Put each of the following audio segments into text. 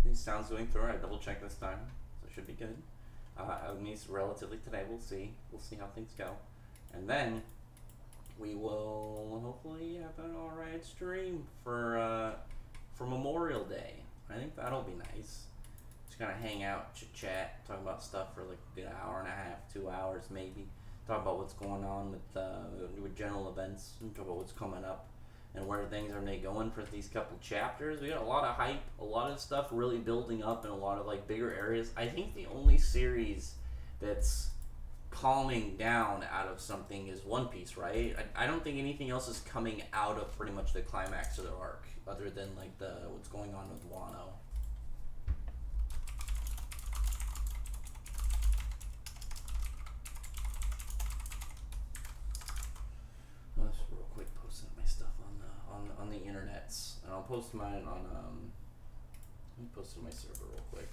these sounds going through. I double checked this time, so it should be good. At least relatively today. We'll see. We'll see how things go, and then we will hopefully have an alright stream for Memorial Day. I think that'll be nice. Just kind of hang out, chit chat, talk about stuff for like a good hour and a half, 2 hours maybe. Talk about what's going on with general events, and talk about what's coming up and where things are going for these couple chapters. We got a lot of hype, a lot of stuff really building up in a lot of like bigger areas. I think the only series that's calming down out of something is One Piece, right? I don't think anything else is coming out of pretty much the climax of their arc, other than like what's going on with Wano. Let's real quick post my stuff on the internets, and I'll post mine on let me post it on my server real quick.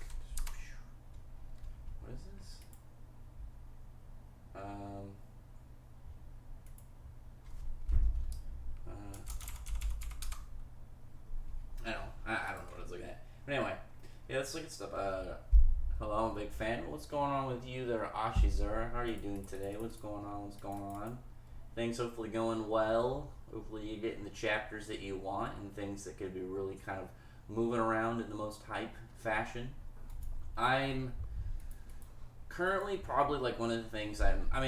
What is this? I don't know what I was looking at. But anyway, yeah, let's look at stuff. Hello, I'm a big fan. What's going on with you there, Ashizura? How are you doing today? What's going on? What's going on? Things hopefully going well. Hopefully you're getting the chapters that you want and things that could be really kind of moving around in the most hype fashion. I'm currently probably like one of the things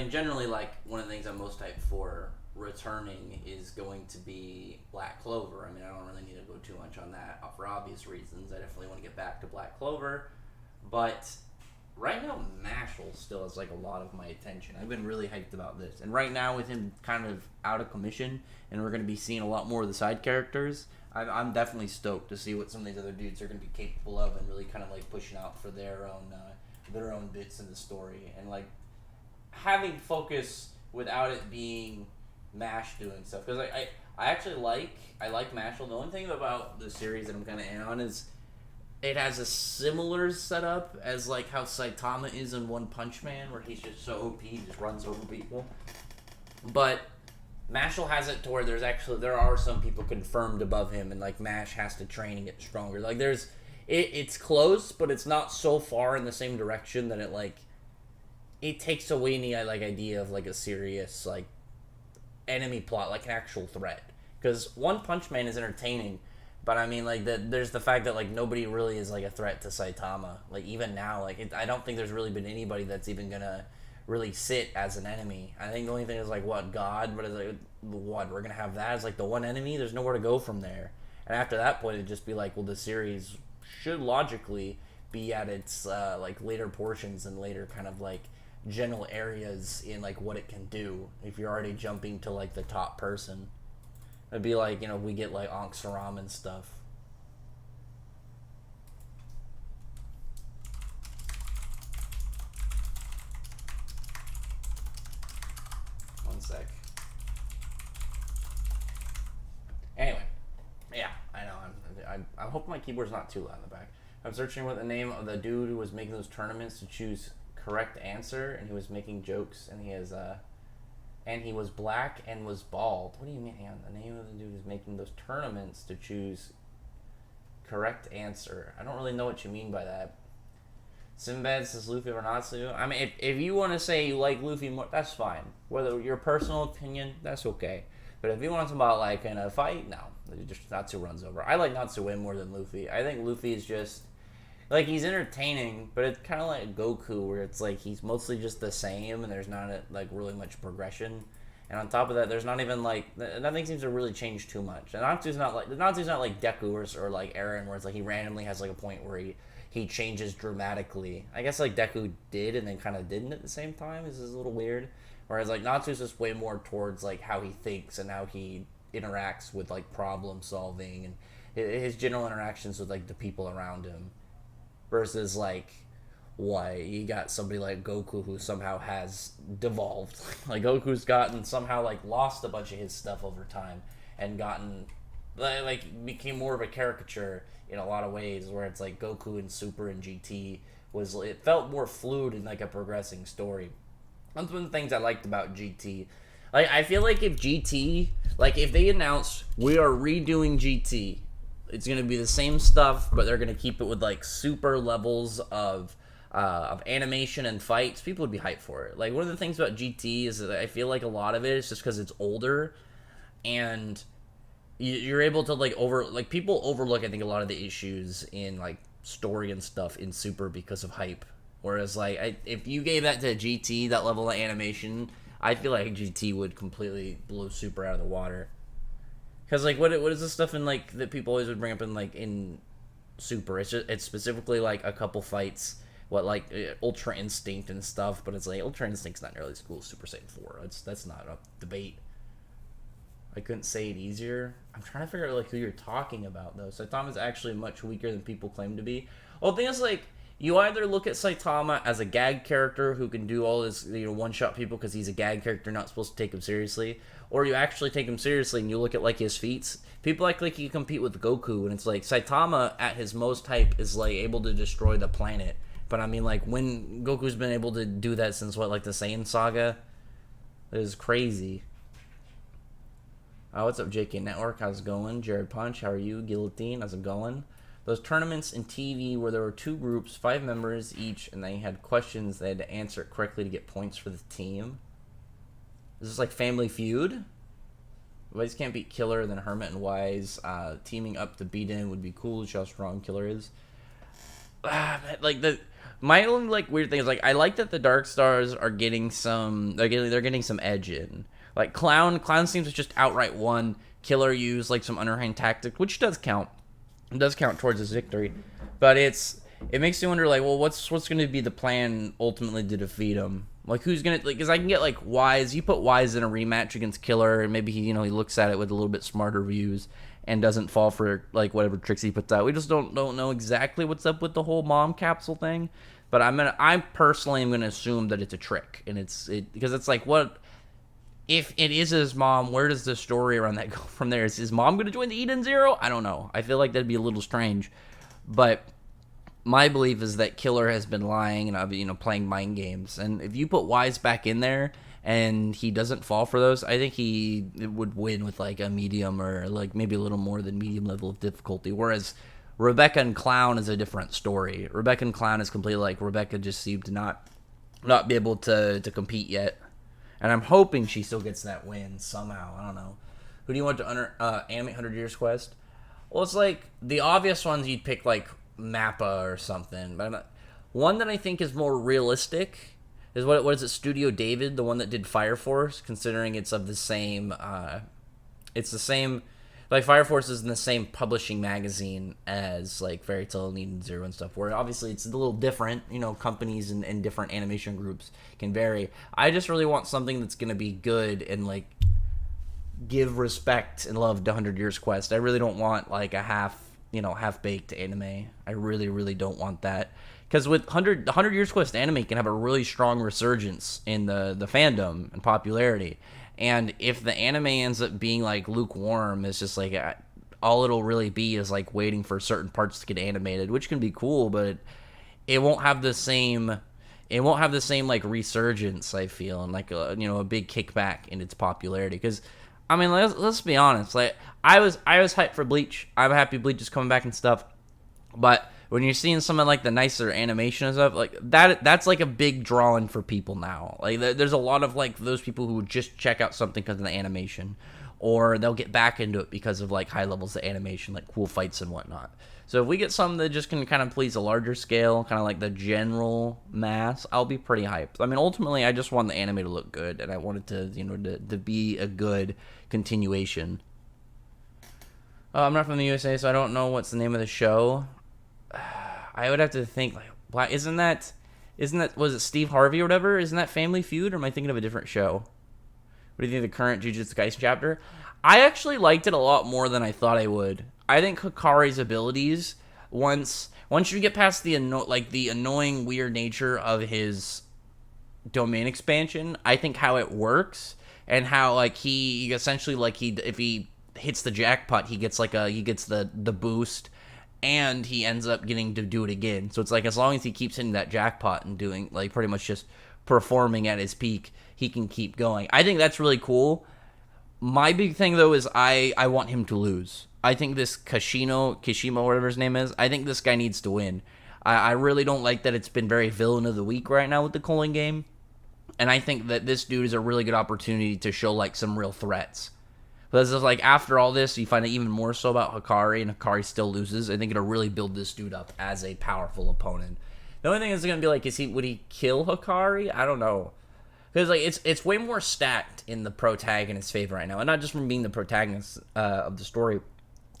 generally like one of the things I'm most hyped for returning is going to be Black Clover. I mean, I don't really need to go too much on that for obvious reasons. I definitely want to get back to Black Clover, but right now Mashal still has like a lot of my attention. I've been really hyped about this, and right now with him kind of out of commission and we're going to be seeing a lot more of the side characters, I'm definitely stoked to see what some of these other dudes are going to be capable of and really kind of like pushing out for their own bits in the story, and like having focus without it being Mash doing stuff, because I actually like Mashal. The only thing about the series that I'm kind of in on is it has a similar setup as like how Saitama is in One Punch Man, where he's just so OP, he just runs over people. But Mashal has it to where there are some people confirmed above him, and like Mash has to train and get stronger. Like it's close, but it's not so far in the same direction that it takes away any like idea of like a serious like enemy plot, like an actual threat. Because One Punch Man is entertaining, but I mean like there's the fact that like nobody really is like a threat to Saitama. Like even now, like I don't think there's really been anybody that's even gonna really sit as an enemy. I think the only thing is like what God, but it's like what we're gonna have that as like the one enemy. There's nowhere to go from there. And after that point, it'd just be like, well, the series should logically be at its like later portions and later kind of like general areas in like what it can do. If you're already jumping to like the top person, it'd be like, we get like Ankh Saram and stuff. One sec. Anyway, yeah, I know. I hope my keyboard's not too loud in the back. I'm searching with the name of the dude who was making those tournaments to choose correct answer, and he was making jokes, and he was black and was bald. What do you mean? Hang on, the name of the dude who's making those tournaments to choose correct answer. I don't really know what you mean by that. Sinbad says Luffy or Natsu. I mean, if you want to say you like Luffy more, that's fine. Whether your personal opinion, that's okay. But if you want to talk about like in a fight, no, just Natsu runs over. I like Natsu way more than Luffy. I think Luffy is just like, he's entertaining, but it's kind of like Goku, where it's like he's mostly just the same, and there's not like really much progression. And on top of that, there's not even like nothing seems to really change too much. And Natsu's not like Deku or like Eren, where it's like he randomly has like a point where he changes dramatically. I guess like Deku did and then kind of didn't at the same time. This is a little weird. Whereas like Natsu's just way more towards like how he thinks and how he interacts with like problem solving and his general interactions with like the people around him. Versus like what you got somebody like Goku who somehow has devolved. Like Goku's gotten somehow like lost a bunch of his stuff over time and gotten like became more of a caricature in a lot of ways, where it's like Goku and Super and GT it felt more fluid and like a progressing story. That's one of the things I liked about GT. Like I feel like if GT, like if they announced we are redoing GT, it's gonna be the same stuff, but they're gonna keep it with like super levels of animation and fights. People would be hyped for it. Like one of the things about GT is that I feel like a lot of it is just because it's older, and you're able to people overlook I think a lot of the issues in like story and stuff in Super because of hype. Whereas if you gave that to GT, that level of animation, I feel like GT would completely blow Super out of the water. Because like what is the stuff in like that people always would bring up in like in Super? It's specifically like a couple fights, Ultra Instinct and stuff, but it's like Ultra Instinct's not nearly as cool as Super Saiyan 4. That's not a debate. I couldn't say it easier. I'm trying to figure out like who you're talking about though. Saitama's actually much weaker than people claim to be. Well, the thing is like you either look at Saitama as a gag character who can do all this, one-shot people because he's a gag character, not supposed to take him seriously, or you actually take him seriously and you look at like his feats. People act like he can compete with Goku, and it's like Saitama at his most hype is like able to destroy the planet. But I mean, like when Goku's been able to do that since the Saiyan Saga, that is crazy. What's up, JK Network? How's it going? Jared Punch, how are you? Guillotine, how's it going? Those tournaments in TV where there were 2 groups, 5 members each, and they had questions they had to answer it correctly to get points for the team. Is this like Family Feud? Wise can't beat Killer, then Hermit and Wise teaming up to beat him would be cool. Just how strong Killer is. My only weird thing is I like that the Dark Stars are getting some. They're getting some edge in. Like Clown seems to just outright won. Killer used some underhand tactic, which does count. It does count towards his victory, but it makes you wonder what's going to be the plan ultimately to defeat him? Who's gonna because I can get Wise. You put Wise in a rematch against Killer, and maybe he looks at it with a little bit smarter views and doesn't fall for whatever tricks he puts out. We just don't know exactly what's up with the whole mom capsule thing, but I personally am gonna assume that it's a trick, and because it's what. If it is his mom, where does the story around that go from there? Is his mom going to join the Eden Zero? I don't know. I feel like that'd be a little strange. But my belief is that Killer has been lying and playing mind games. And if you put Wise back in there and he doesn't fall for those, I think he would win with a medium or maybe a little more than medium level of difficulty. Whereas Rebecca and Clown is a different story. Rebecca and Clown is completely Rebecca just seemed to not be able to compete yet. And I'm hoping she still gets that win somehow. I don't know. Who do you want to animate 100 Years Quest? Well, it's the obvious ones you'd pick Mappa or something. But one that I think is more realistic is what is it? Studio David, the one that did Fire Force, considering it's of the same. It's the same. Fire Force is in the same publishing magazine as Fairy Tail and Eden Zero and stuff, where obviously it's a little different, companies and different animation groups can vary. I just really want something that's going to be good and give respect and love to 100 Years Quest. I really don't want a half-baked anime. I really, really don't want that. Because with 100 Years Quest anime can have a really strong resurgence in the fandom and popularity. And if the anime ends up being lukewarm, it's just all it'll really be is waiting for certain parts to get animated, which can be cool, but it won't have the same resurgence, I feel, and a big kickback in its popularity. Because let's be honest, I was hyped for Bleach. I'm happy Bleach is coming back and stuff, but when you're seeing some of the nicer animation and stuff that's a big drawing for people now. There's a lot of those people who would just check out something because of the animation, or they'll get back into it because of high levels of animation, cool fights and whatnot. So if we get something that just can kind of please a larger scale, kind of the general mass, I'll be pretty hyped. Ultimately I just want the anime to look good, and I want it to be a good continuation. I'm not from the USA, so I don't know what's the name of the show. I would have to think why isn't that was it Steve Harvey or whatever? Isn't that Family Feud, or am I thinking of a different show? What do you think of the current Jujutsu Kaisen chapter? I actually liked it a lot more than I thought I would. I think Hikari's abilities once you get past the annoying weird nature of his domain expansion, I think how it works and how he essentially if he hits the jackpot, he gets the boost. And he ends up getting to do it again. So it's as long as he keeps hitting that jackpot and doing, pretty much just performing at his peak, he can keep going. I think that's really cool. My big thing, though, is I want him to lose. I think this Kishima, whatever his name is, I think this guy needs to win. I really don't like that it's been very villain of the week right now with the Culling game. And I think that this dude is a really good opportunity to show, like, some real threats. Because, like, after all this, you find out even more so about Hikari, and Hikari still loses. I think it'll really build this dude up as a powerful opponent. The only thing is going to be, like, would he kill Hikari? I don't know. Because, like, it's way more stacked in the protagonist's favor right now. And not just from being the protagonist of the story.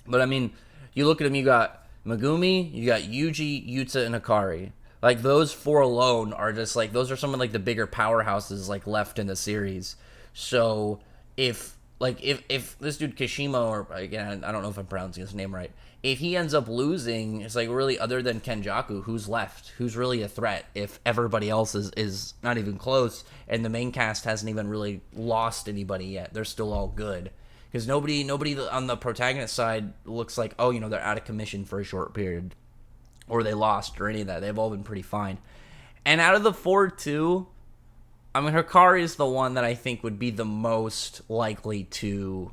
But, I mean, you look at him, you got Megumi, you got Yuji, Yuta, and Hikari. Like, those four alone are just, like, those are some of, like, the bigger powerhouses, like, left in the series. So, if this dude Kishima, or, again, I don't know if I'm pronouncing his name right, if he ends up losing, it's, like, really, other than Kenjaku, who's left? Who's really a threat if everybody else is not even close, and the main cast hasn't even really lost anybody yet? They're still all good. Because nobody on the protagonist side looks like, oh, you know, they're out of commission for a short period. Or they lost, or any of that. They've all been pretty fine. And out of the 4, too, I mean, Hikari is the one that I think would be the most likely to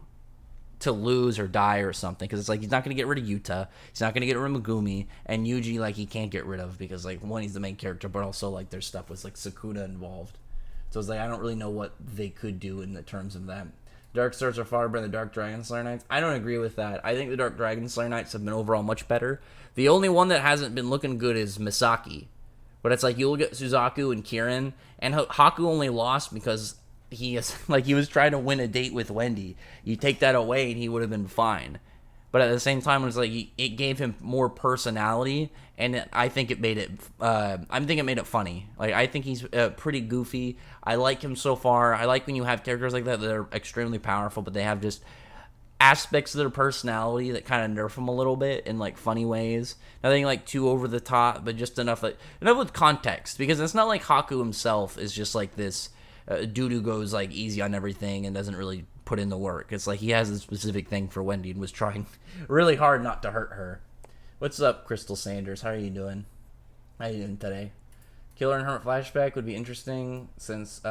lose or die or something. Because it's like, he's not going to get rid of Yuta. He's not going to get rid of Megumi. And Yuji, like, he can't get rid of. Because, like, one, he's the main character. But also, like, there's stuff with, like, Sukuna involved. So it's like, I don't really know what they could do in the terms of that. Dark Stars are far better than the Dark Dragon Slayer Knights. I don't agree with that. I think the Dark Dragon Slayer Knights have been overall much better. The only one that hasn't been looking good is Misaki. But it's like, you look at Suzaku and Kirin, and Haku only lost because he was trying to win a date with Wendy. You take that away and he would have been fine. But at the same time, it's like, it gave him more personality, and I think it made it funny. Like, I think he's pretty goofy. I like him so far. I like when you have characters like that are extremely powerful, but they have just aspects of their personality that kind of nerf them a little bit in, like, funny ways. Nothing, like, too over the top, but just enough with context. Because it's not like Haku himself is just, like, this dude who goes, like, easy on everything and doesn't really put in the work. It's like he has a specific thing for Wendy and was trying really hard not to hurt her. What's up, Crystal Sanders? How are you doing? How are you doing today? Killer and Hermit flashback would be interesting since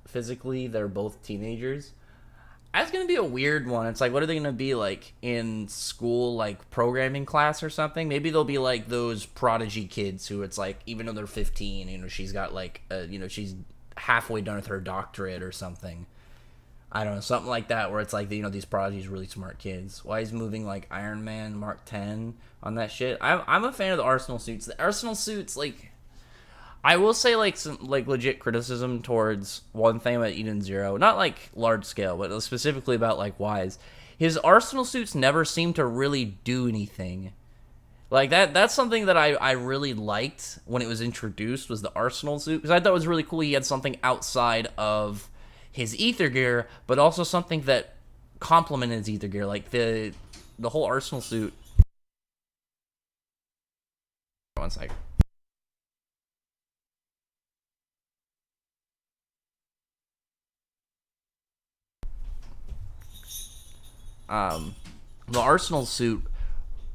physically they're both teenagers. That's going to be a weird one. It's like, what are they going to be like in school, like programming class or something? Maybe they'll be like those prodigy kids who it's like, even though they're 15, you know, she's got like, she's halfway done with her doctorate or something. I don't know, something like that, where it's like, you know, these prodigies really smart kids. Why he's moving like Iron Man Mark 10 on that shit? I'm a fan of the Arsenal suits. The Arsenal suits, like, I will say, like, some, like, legit criticism towards one thing about Eden Zero. Not, like, large scale, but specifically about, like, Wise. His Arsenal suits never seem to really do anything. Like, that's something that I really liked when it was introduced, was the Arsenal suit. Because I thought it was really cool he had something outside of his ether gear, but also something that complemented his ether gear. Like, the whole Arsenal suit. One second. The Arsenal suit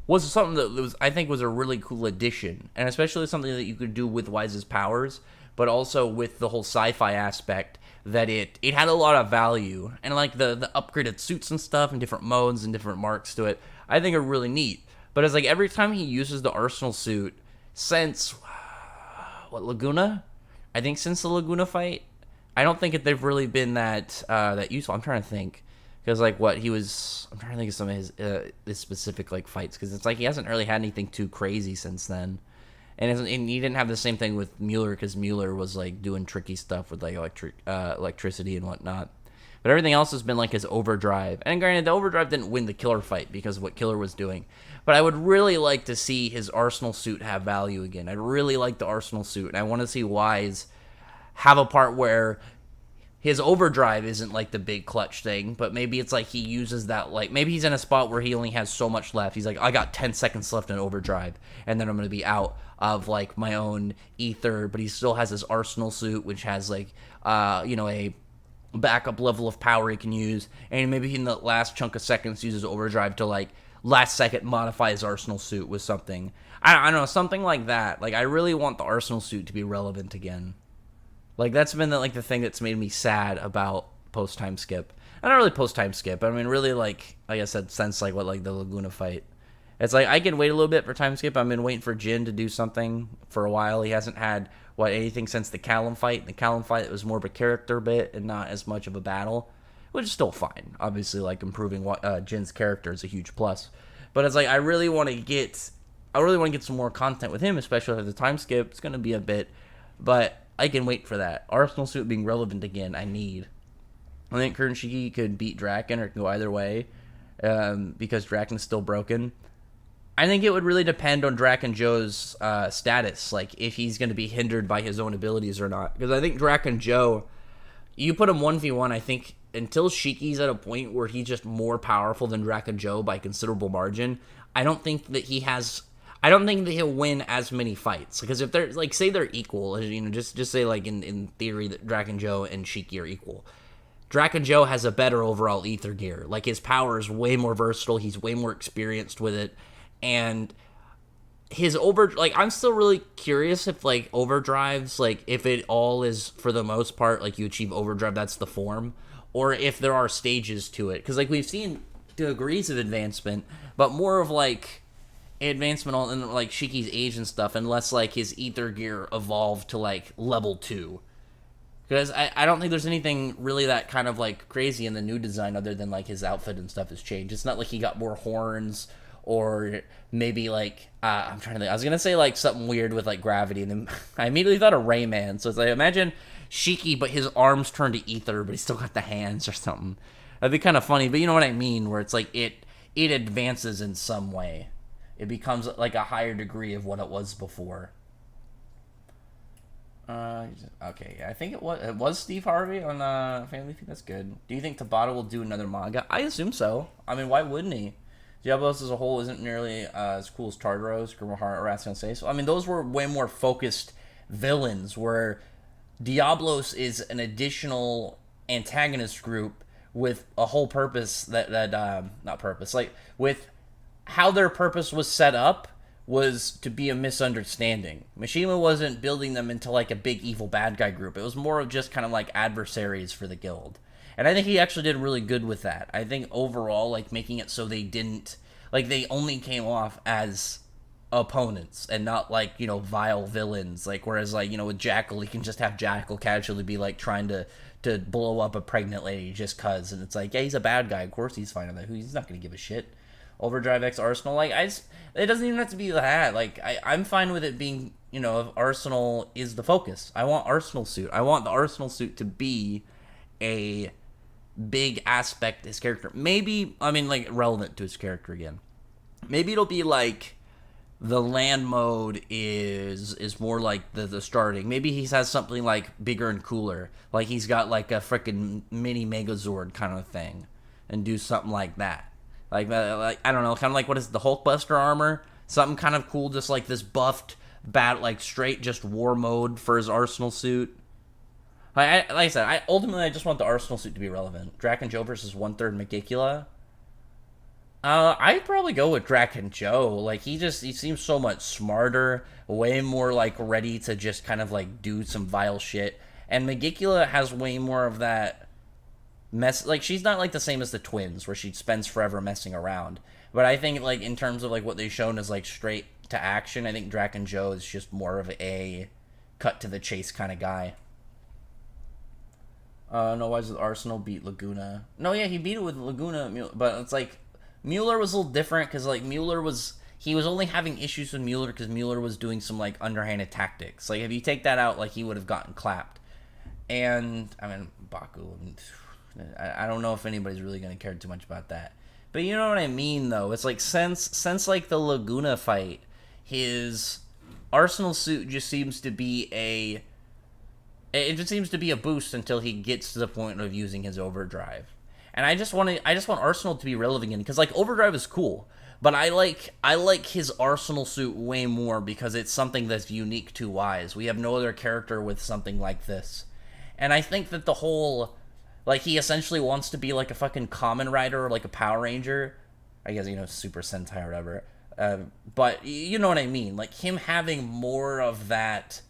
was something that I think was a really cool addition, and especially something that you could do with Wise's powers, but also with the whole sci-fi aspect, that it had a lot of value, and like the upgraded suits and stuff, and different modes and different marks to it, I think are really neat. But it's like every time he uses the Arsenal suit, since Laguna? I think since the Laguna fight, I don't think they've really been that useful. I'm trying to think. Because, like, I'm trying to think of some of his specific, like, fights. Because it's like he hasn't really had anything too crazy since then. And he didn't have the same thing with Mueller, because Mueller was, like, doing tricky stuff with, like, electricity and whatnot. But everything else has been, like, his overdrive. And granted, the overdrive didn't win the Killer fight because of what Killer was doing. But I would really like to see his Arsenal suit have value again. I'd really like the Arsenal suit. And I want to see Wise have a part where his overdrive isn't like the big clutch thing, but maybe it's like he uses that, like, maybe he's in a spot where he only has so much left. He's like, I got 10 seconds left in overdrive, and then I'm going to be out of, like, my own ether, but he still has his Arsenal suit, which has, like, a backup level of power he can use, and maybe in the last chunk of seconds uses overdrive to, like, last second modify his Arsenal suit with something. I don't know, something like that. Like, I really want the Arsenal suit to be relevant again. Like, that's been the thing that's made me sad about post-time skip. I don't really post time skip. I mean, really, like I said, since like what like the Laguna fight, it's like I can wait a little bit for time skip. I've been waiting for Jin to do something for a while. He hasn't had anything since the Callum fight. The Callum fight, it was more of a character bit and not as much of a battle, which is still fine. Obviously, like improving Jin's character is a huge plus. But it's like I really want to get some more content with him, especially if the time skip. It's gonna be a bit, but I can wait for that. Arsenal suit being relevant again, I need. I think Kurashiki could beat Draken, or it can go either way, because Draken's still broken. I think it would really depend on Draken Joe's status, like if he's going to be hindered by his own abilities or not. Because I think Draken Joe, you put him 1v1, I think until Shiki's at a point where he's just more powerful than Draken Joe by considerable margin, I don't think that he'll win as many fights. Because if they're, like, say they're equal, you know, just say, like, in theory that Draken Joe and Shiki are equal. Draken Joe has a better overall ether gear. Like, his power is way more versatile. He's way more experienced with it. And his I'm still really curious if, like, overdrives, like, if it all is, for the most part, like, you achieve overdrive, that's the form. Or if there are stages to it. Because, like, we've seen degrees of advancement, but more of, like, advancement in, like, Shiki's age and stuff, unless, like, his ether gear evolved to, like, level 2. Because I don't think there's anything really that kind of, like, crazy in the new design other than, like, his outfit and stuff has changed. It's not like he got more horns or maybe, like, I'm trying to think. I was going to say, like, something weird with, like, gravity, and then I immediately thought of Rayman. So it's like, imagine Shiki, but his arms turn to ether, but he's still got the hands or something. That'd be kind of funny, but you know what I mean, where it's like it advances in some way. It becomes, like, a higher degree of what it was before. Okay, I think it was Steve Harvey on Family Feud. That's good. Do you think Tabata will do another manga? I assume so. I mean, why wouldn't he? Diablos as a whole isn't nearly as cool as Tartaros, Grimahara, or Rascal So I mean, those were way more focused villains, where Diablos is an additional antagonist group with a whole purpose not purpose, like, with how their purpose was set up was to be a misunderstanding. Mishima wasn't building them into, like, a big evil bad guy group. It was more of just kind of like adversaries for the guild. And I think he actually did really good with that. I think overall, like, making it so they didn't, like, they only came off as opponents and not, like, you know, vile villains. Like, whereas, like, you know, with Jackal, he can just have Jackal casually be, like, trying to blow up a pregnant lady just cuz. And it's like, yeah, he's a bad guy. Of course he's fine with that. He's not going to give a shit. Overdrive X Arsenal, like, it doesn't even have to be that. Like, I'm fine with it being, you know, if Arsenal is the focus. I want Arsenal suit. I want the Arsenal suit to be a big aspect of his character. Maybe, I mean, like, relevant to his character again. Maybe it'll be like the land mode is more like the starting. Maybe he has something like bigger and cooler. Like, he's got, like, a freaking mini Megazord kind of thing, and do something like that. Like, I don't know, kind of like, what is the Hulkbuster armor? Something kind of cool, just like this buffed, like, straight just war mode for his Arsenal suit. Like I said, ultimately I just want the Arsenal suit to be relevant. Draken Joe versus 1/3 Megicula. I'd probably go with Draken Joe. Like, he seems so much smarter, way more, like, ready to just kind of, like, do some vile shit. And Megicula has way more of that mess. Like, she's not, like, the same as the twins, where she spends forever messing around. But I think, like, in terms of, like, what they've shown as, like, straight to action, I think Draken Joe is just more of a cut to the chase kind of guy. No, why does Arsenal beat Laguna? No, yeah, he beat it with Laguna, but it's like Mueller was a little different, because, like, he was only having issues with Mueller because Mueller was doing some, like, underhanded tactics. Like, if you take that out, like, he would have gotten clapped. And I mean, Baku, I don't know if anybody's really going to care too much about that. But you know what I mean, though? It's like, since like, the Laguna fight, his Arsenal suit just seems to be a boost until he gets to the point of using his overdrive. And I just want Arsenal to be relevant again, because, like, overdrive is cool, but I like his Arsenal suit way more because it's something that's unique to Wise. We have no other character with something like this. And I think that the whole, like, he essentially wants to be, like, a fucking Kamen Rider or, like, a Power Ranger. I guess, you know, Super Sentai or whatever. But you know what I mean. Like, him having more of that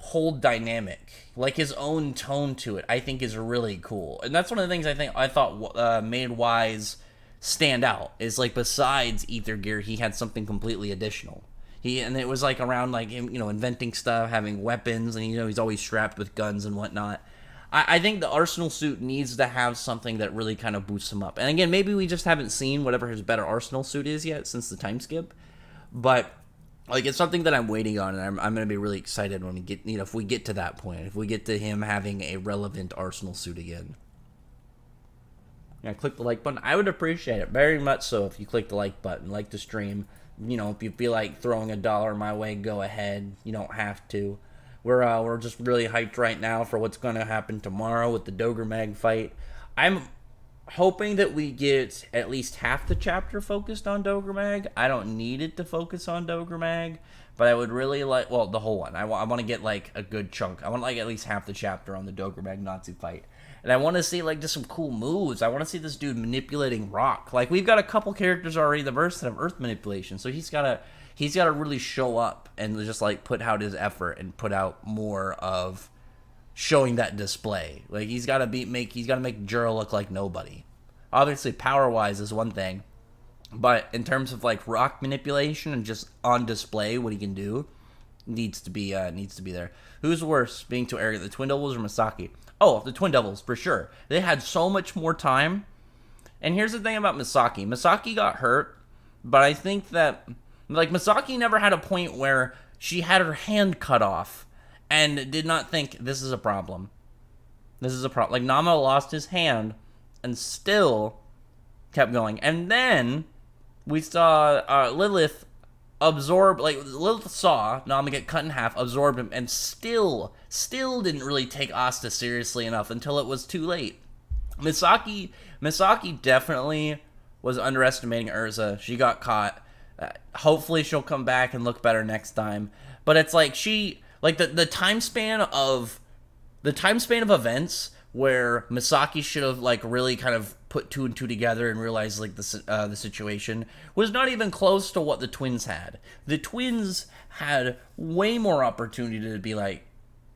whole dynamic, like his own tone to it, I think is really cool. And that's one of the things I thought made Wise stand out, is like besides ether gear, he had something completely additional. And it was like around like him, inventing stuff, having weapons, and he's always strapped with guns and whatnot. I think the Arsenal suit needs to have something that really kind of boosts him up. And again, maybe we just haven't seen whatever his better Arsenal suit is yet since the time skip, but like it's something that I'm waiting on, and I'm going to be really excited when we get, if we get to that point, if we get to him having a relevant Arsenal suit again. Yeah, click the like button. I would appreciate it very much so if you click the like button, like the stream. If you feel like throwing $1 my way, go ahead. You don't have to. We're just really hyped right now for what's going to happen tomorrow with the DOGRAMAG fight. I'm hoping that we get at least half the chapter focused on DOGRAMAG. I don't need it to focus on DOGRAMAG, but I would really like, the whole one. I want to get like a good chunk. I want like at least half the chapter on the DOGRAMAG Natsu fight. And I want to see like just some cool moves. I want to see this dude manipulating rock. Like we've got a couple characters already in the verse that have earth manipulation, so he's gotta really show up and just like put out his effort and put out more of showing that display. Like he's gotta make Juro look like nobody. Obviously, power wise is one thing, but in terms of like rock manipulation and just on display what he can do, needs to be there. Who's worse, being too arrogant, the Twin Devils or Misaki? Oh, the Twin Devils, for sure. They had so much more time. And here's the thing about Misaki. Misaki got hurt, but I think that, like, Misaki never had a point where she had her hand cut off and did not think, this is a problem. This is a problem. Like, Nama lost his hand and still kept going. And then we saw Lilith absorb, like, Lilith saw Nama get cut in half, absorbed him, and still didn't really take Asta seriously enough until it was too late. Misaki definitely was underestimating Urza. She got caught. Hopefully she'll come back and look better next time. But it's like the time span of events where Misaki should have like really kind of put two and two together and realized like the situation was not even close to what the twins had. The twins had way more opportunity to be like,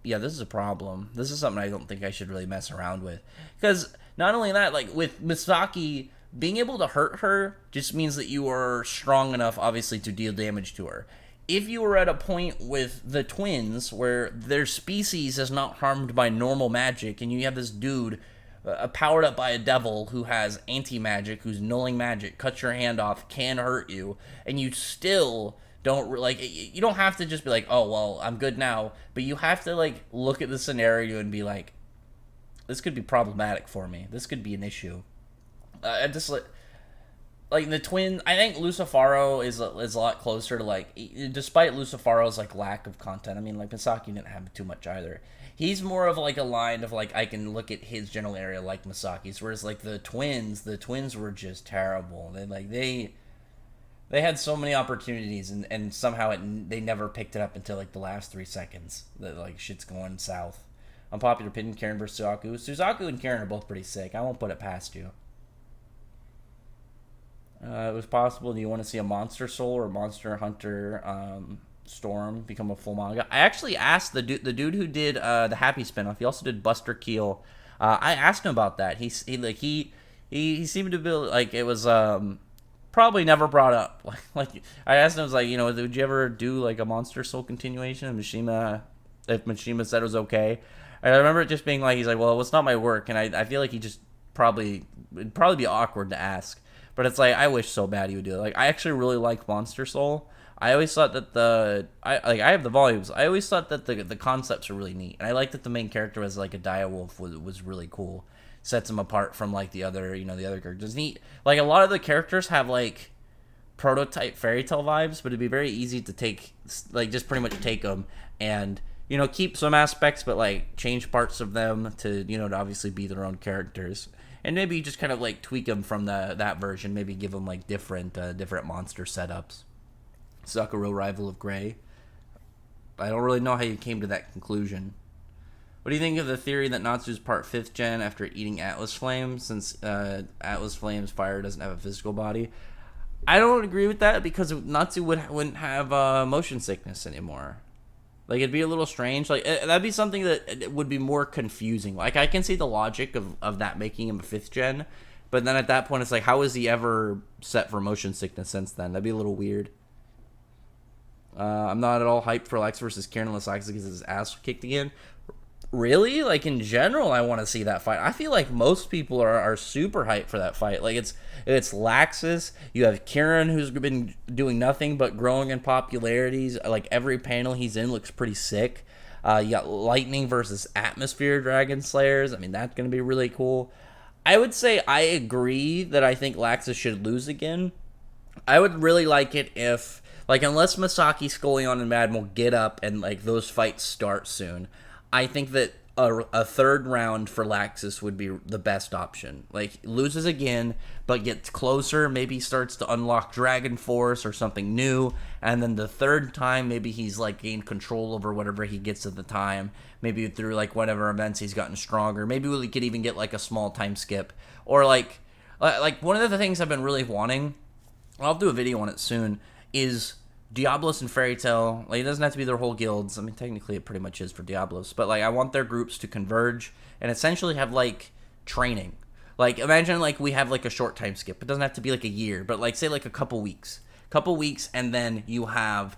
yeah, this is a problem. This is something I don't think I should really mess around with. Because not only that, like with Misaki, being able to hurt her just means that you are strong enough, obviously, to deal damage to her. If you were at a point with the twins where their species is not harmed by normal magic, and you have this dude powered up by a devil who has anti-magic, who's nulling magic, cuts your hand off, can hurt you, and you still don't, like, you don't have to just be like, oh, well, I'm good now, but you have to, like, look at the scenario and be like, this could be problematic for me. This could be an issue. Like the twin, I think Lucifaro is a lot closer to, like, despite Lucifaro's like lack of content. I mean, like Misaki didn't have too much either. He's more of like a line of like I can look at his general area like Misaki's, whereas like the twins were just terrible. They had so many opportunities and somehow they never picked it up until like the last 3 seconds. That like shit's going south. Unpopular opinion: Karen versus Suzaku. Suzaku and Karen are both pretty sick. I won't put it past you. It was possible. Do you want to see a Monster Soul or Monster Hunter Storm become a full manga? I actually asked the dude who did the Happy spinoff. He also did Buster Keel. I asked him about that. He seemed to be like it was probably never brought up. Like I asked him, I was like, would you ever do like a Monster Soul continuation? And if Mishima said it was okay. I remember it just being like, he's like, well, it's not my work, and I feel like he just it'd probably be awkward to ask. But it's like, I wish so bad he would do it. Like, I actually really like Monster Soul. I always thought that I have the volumes. I always thought that the concepts are really neat. And I like that the main character as like a direwolf was really cool. Sets him apart from like the other characters. Neat. Like a lot of the characters have like prototype fairy tale vibes, but it'd be very easy to take, like just pretty much take them and, keep some aspects, but like change parts of them to, to obviously be their own characters. And maybe you just kind of like tweak them from that version. Maybe give them like different monster setups. Sakura, rival of Grey. I don't really know how you came to that conclusion. What do you think of the theory that Natsu's part 5th gen after eating Atlas Flame, since Atlas Flame's fire doesn't have a physical body? I don't agree with that because Natsu wouldn't have motion sickness anymore. Like, it'd be a little strange. Like, that'd be something that would be more confusing. Like, I can see the logic of that making him a 5th gen, but then at that point, it's like, how is he ever set for motion sickness since then? That'd be a little weird. I'm not at all hyped for Lex versus Kieran unless Lex gets his ass kicked again. Really? Like, in general, I want to see that fight. I feel like most people are super hyped for that fight. Like, it's Laxus. You have Kieran, who's been doing nothing but growing in popularities. Like, every panel he's in looks pretty sick. You got Lightning versus Atmosphere Dragon Slayers. I mean, that's going to be really cool. I would say I agree that I think Laxus should lose again. I would really like it if, like, unless Masaki, Scullion, and Madmal get up and, like, those fights start soon, I think that a third round for Laxus would be the best option. Like, loses again, but gets closer, maybe starts to unlock Dragon Force or something new, and then the third time, maybe he's, like, gained control over whatever he gets at the time, maybe through, like, whatever events he's gotten stronger. Maybe we could even get, like, a small time skip. Or, like one of the things I've been really wanting, I'll do a video on it soon, is Diablos and Fairy Tail. Like, it doesn't have to be their whole guilds. I mean, technically it pretty much is for Diablos. But, like, I want their groups to converge and essentially have, like, training. Like, imagine, like, we have, like, a short time skip. It doesn't have to be, like, a year. But, like, say, like, a couple weeks. And then you have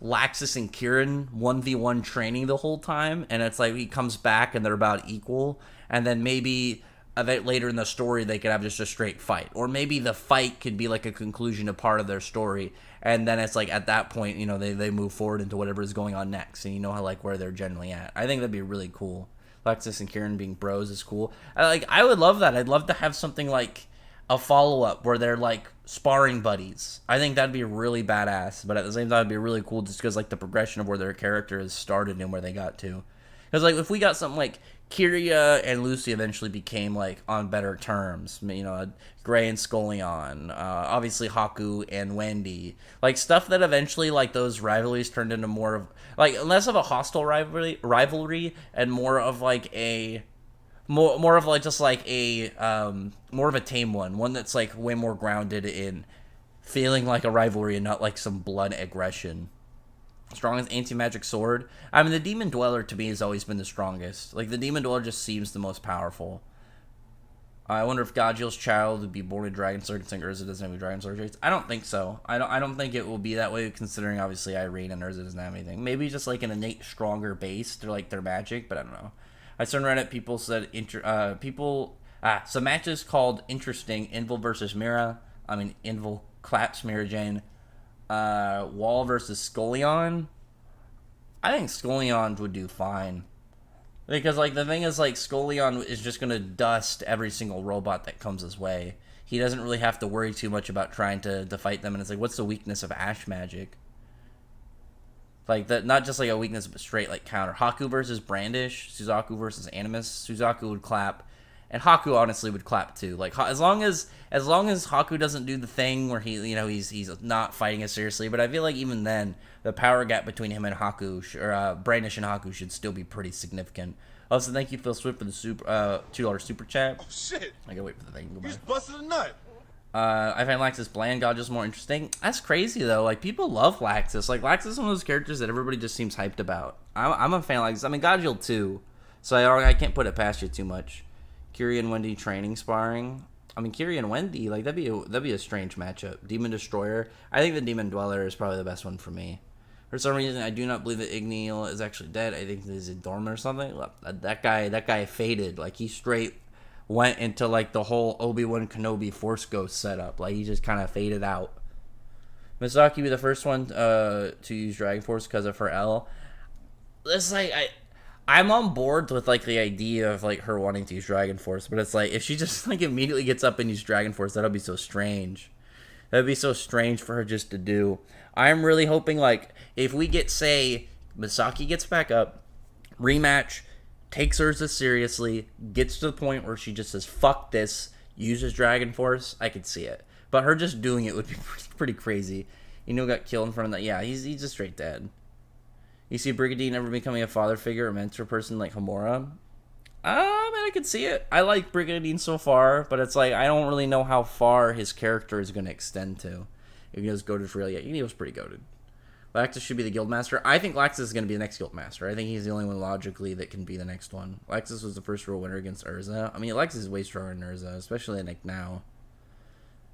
Laxus and Kieran 1v1 training the whole time. And it's like he comes back and they're about equal. And then maybe a bit later in the story they could have just a straight fight. Or maybe the fight could be, like, a conclusion of part of their story. And then it's like, at that point, you know, they move forward into whatever is going on next. And you know how, like, where they're generally at. I think that'd be really cool. Lexus and Kieran being bros is cool. I would love that. I'd love to have something like a follow-up where they're, like, sparring buddies. I think that'd be really badass. But at the same time, it'd be really cool just because, like, the progression of where their character has started and where they got to. Because, like, if we got something like Kyria and Lucy eventually became, like, on better terms. You know, Gray and Scullion. Obviously, Haku and Wendy. Like, stuff that eventually, like, those rivalries turned into more of, like, less of a hostile rivalry and more of, like, a, more of, like, just, like, a, more of a tame one. One that's, like, way more grounded in feeling like a rivalry and not, like, some blood aggression. Strongest anti-magic sword. I mean, the Demon Dweller to me has always been the strongest. Like, the Demon Dweller just seems the most powerful. I wonder if Godjil's child would be born a Dragon Sword, considering Urza doesn't have any Dragon Sword traits. I don't think so. I don't think it will be that way, considering obviously Irene and Urza doesn't have anything. Maybe just like an innate stronger base to like their magic, but I don't know. I saw on Reddit people said some matches called interesting. Invul versus Mira. I mean, Invul claps Mira Jane. Wall versus Scullion. I think Scullion would do fine. Because, like, the thing is, like, Scullion is just going to dust every single robot that comes his way. He doesn't really have to worry too much about trying to fight them. And it's like, what's the weakness of Ash Magic? Like, that, not just, like, a weakness, but straight, like, counter. Haku versus Brandish. Suzaku versus Animus. Suzaku would clap. And Haku honestly would clap too. Like, as long as Haku doesn't do the thing where he, you know, he's not fighting as seriously. But I feel like even then, the power gap between him and Haku, or Brandish and Haku, should still be pretty significant. Also, thank you, Phil Swift, for the $2 super chat. Oh shit! I gotta wait for the thing. You just busted a nut. I find Laxus bland. God just more interesting. That's crazy though. Like, people love Laxus. Like, Laxus is one of those characters that everybody just seems hyped about. I'm a fan of Laxus. I mean, Godjill too. So I can't put it past you too much. Kyrie and Wendy training sparring. I mean, Kyrie and Wendy, like, that'd be a strange matchup. Demon Destroyer. I think the Demon Dweller is probably the best one for me. For some reason, I do not believe that Igneal is actually dead. I think he's dormant or something. That guy faded. Like, he straight went into, like, the whole Obi-Wan Kenobi Force Ghost setup. Like, he just kind of faded out. Misaki be the first one to use Dragon Force because of her L. It's like, I'm on board with, like, the idea of, like, her wanting to use Dragon Force, but it's like, if she just, like, immediately gets up and uses Dragon Force, that'll be so strange. That'd be so strange for her just to do. I'm really hoping, like, if we get, say, Misaki gets back up, rematch, takes Urza seriously, gets to the point where she just says, fuck this, uses Dragon Force, I could see it. But her just doing it would be pretty crazy. You know, got killed in front of that. Yeah, he's just straight dead. You see Brigadier never becoming a father figure or mentor person like Homura? I could see it. I like Brigadier so far, but it's like, I don't really know how far his character is going to extend to. If he was goated for real, yeah, he was pretty goated. Laxus should be the Guildmaster. I think Laxus is going to be the next Guildmaster. I think he's the only one logically that can be the next one. Laxus was the first real winner against Urza. I mean, Laxus is way stronger than Urza, especially like now.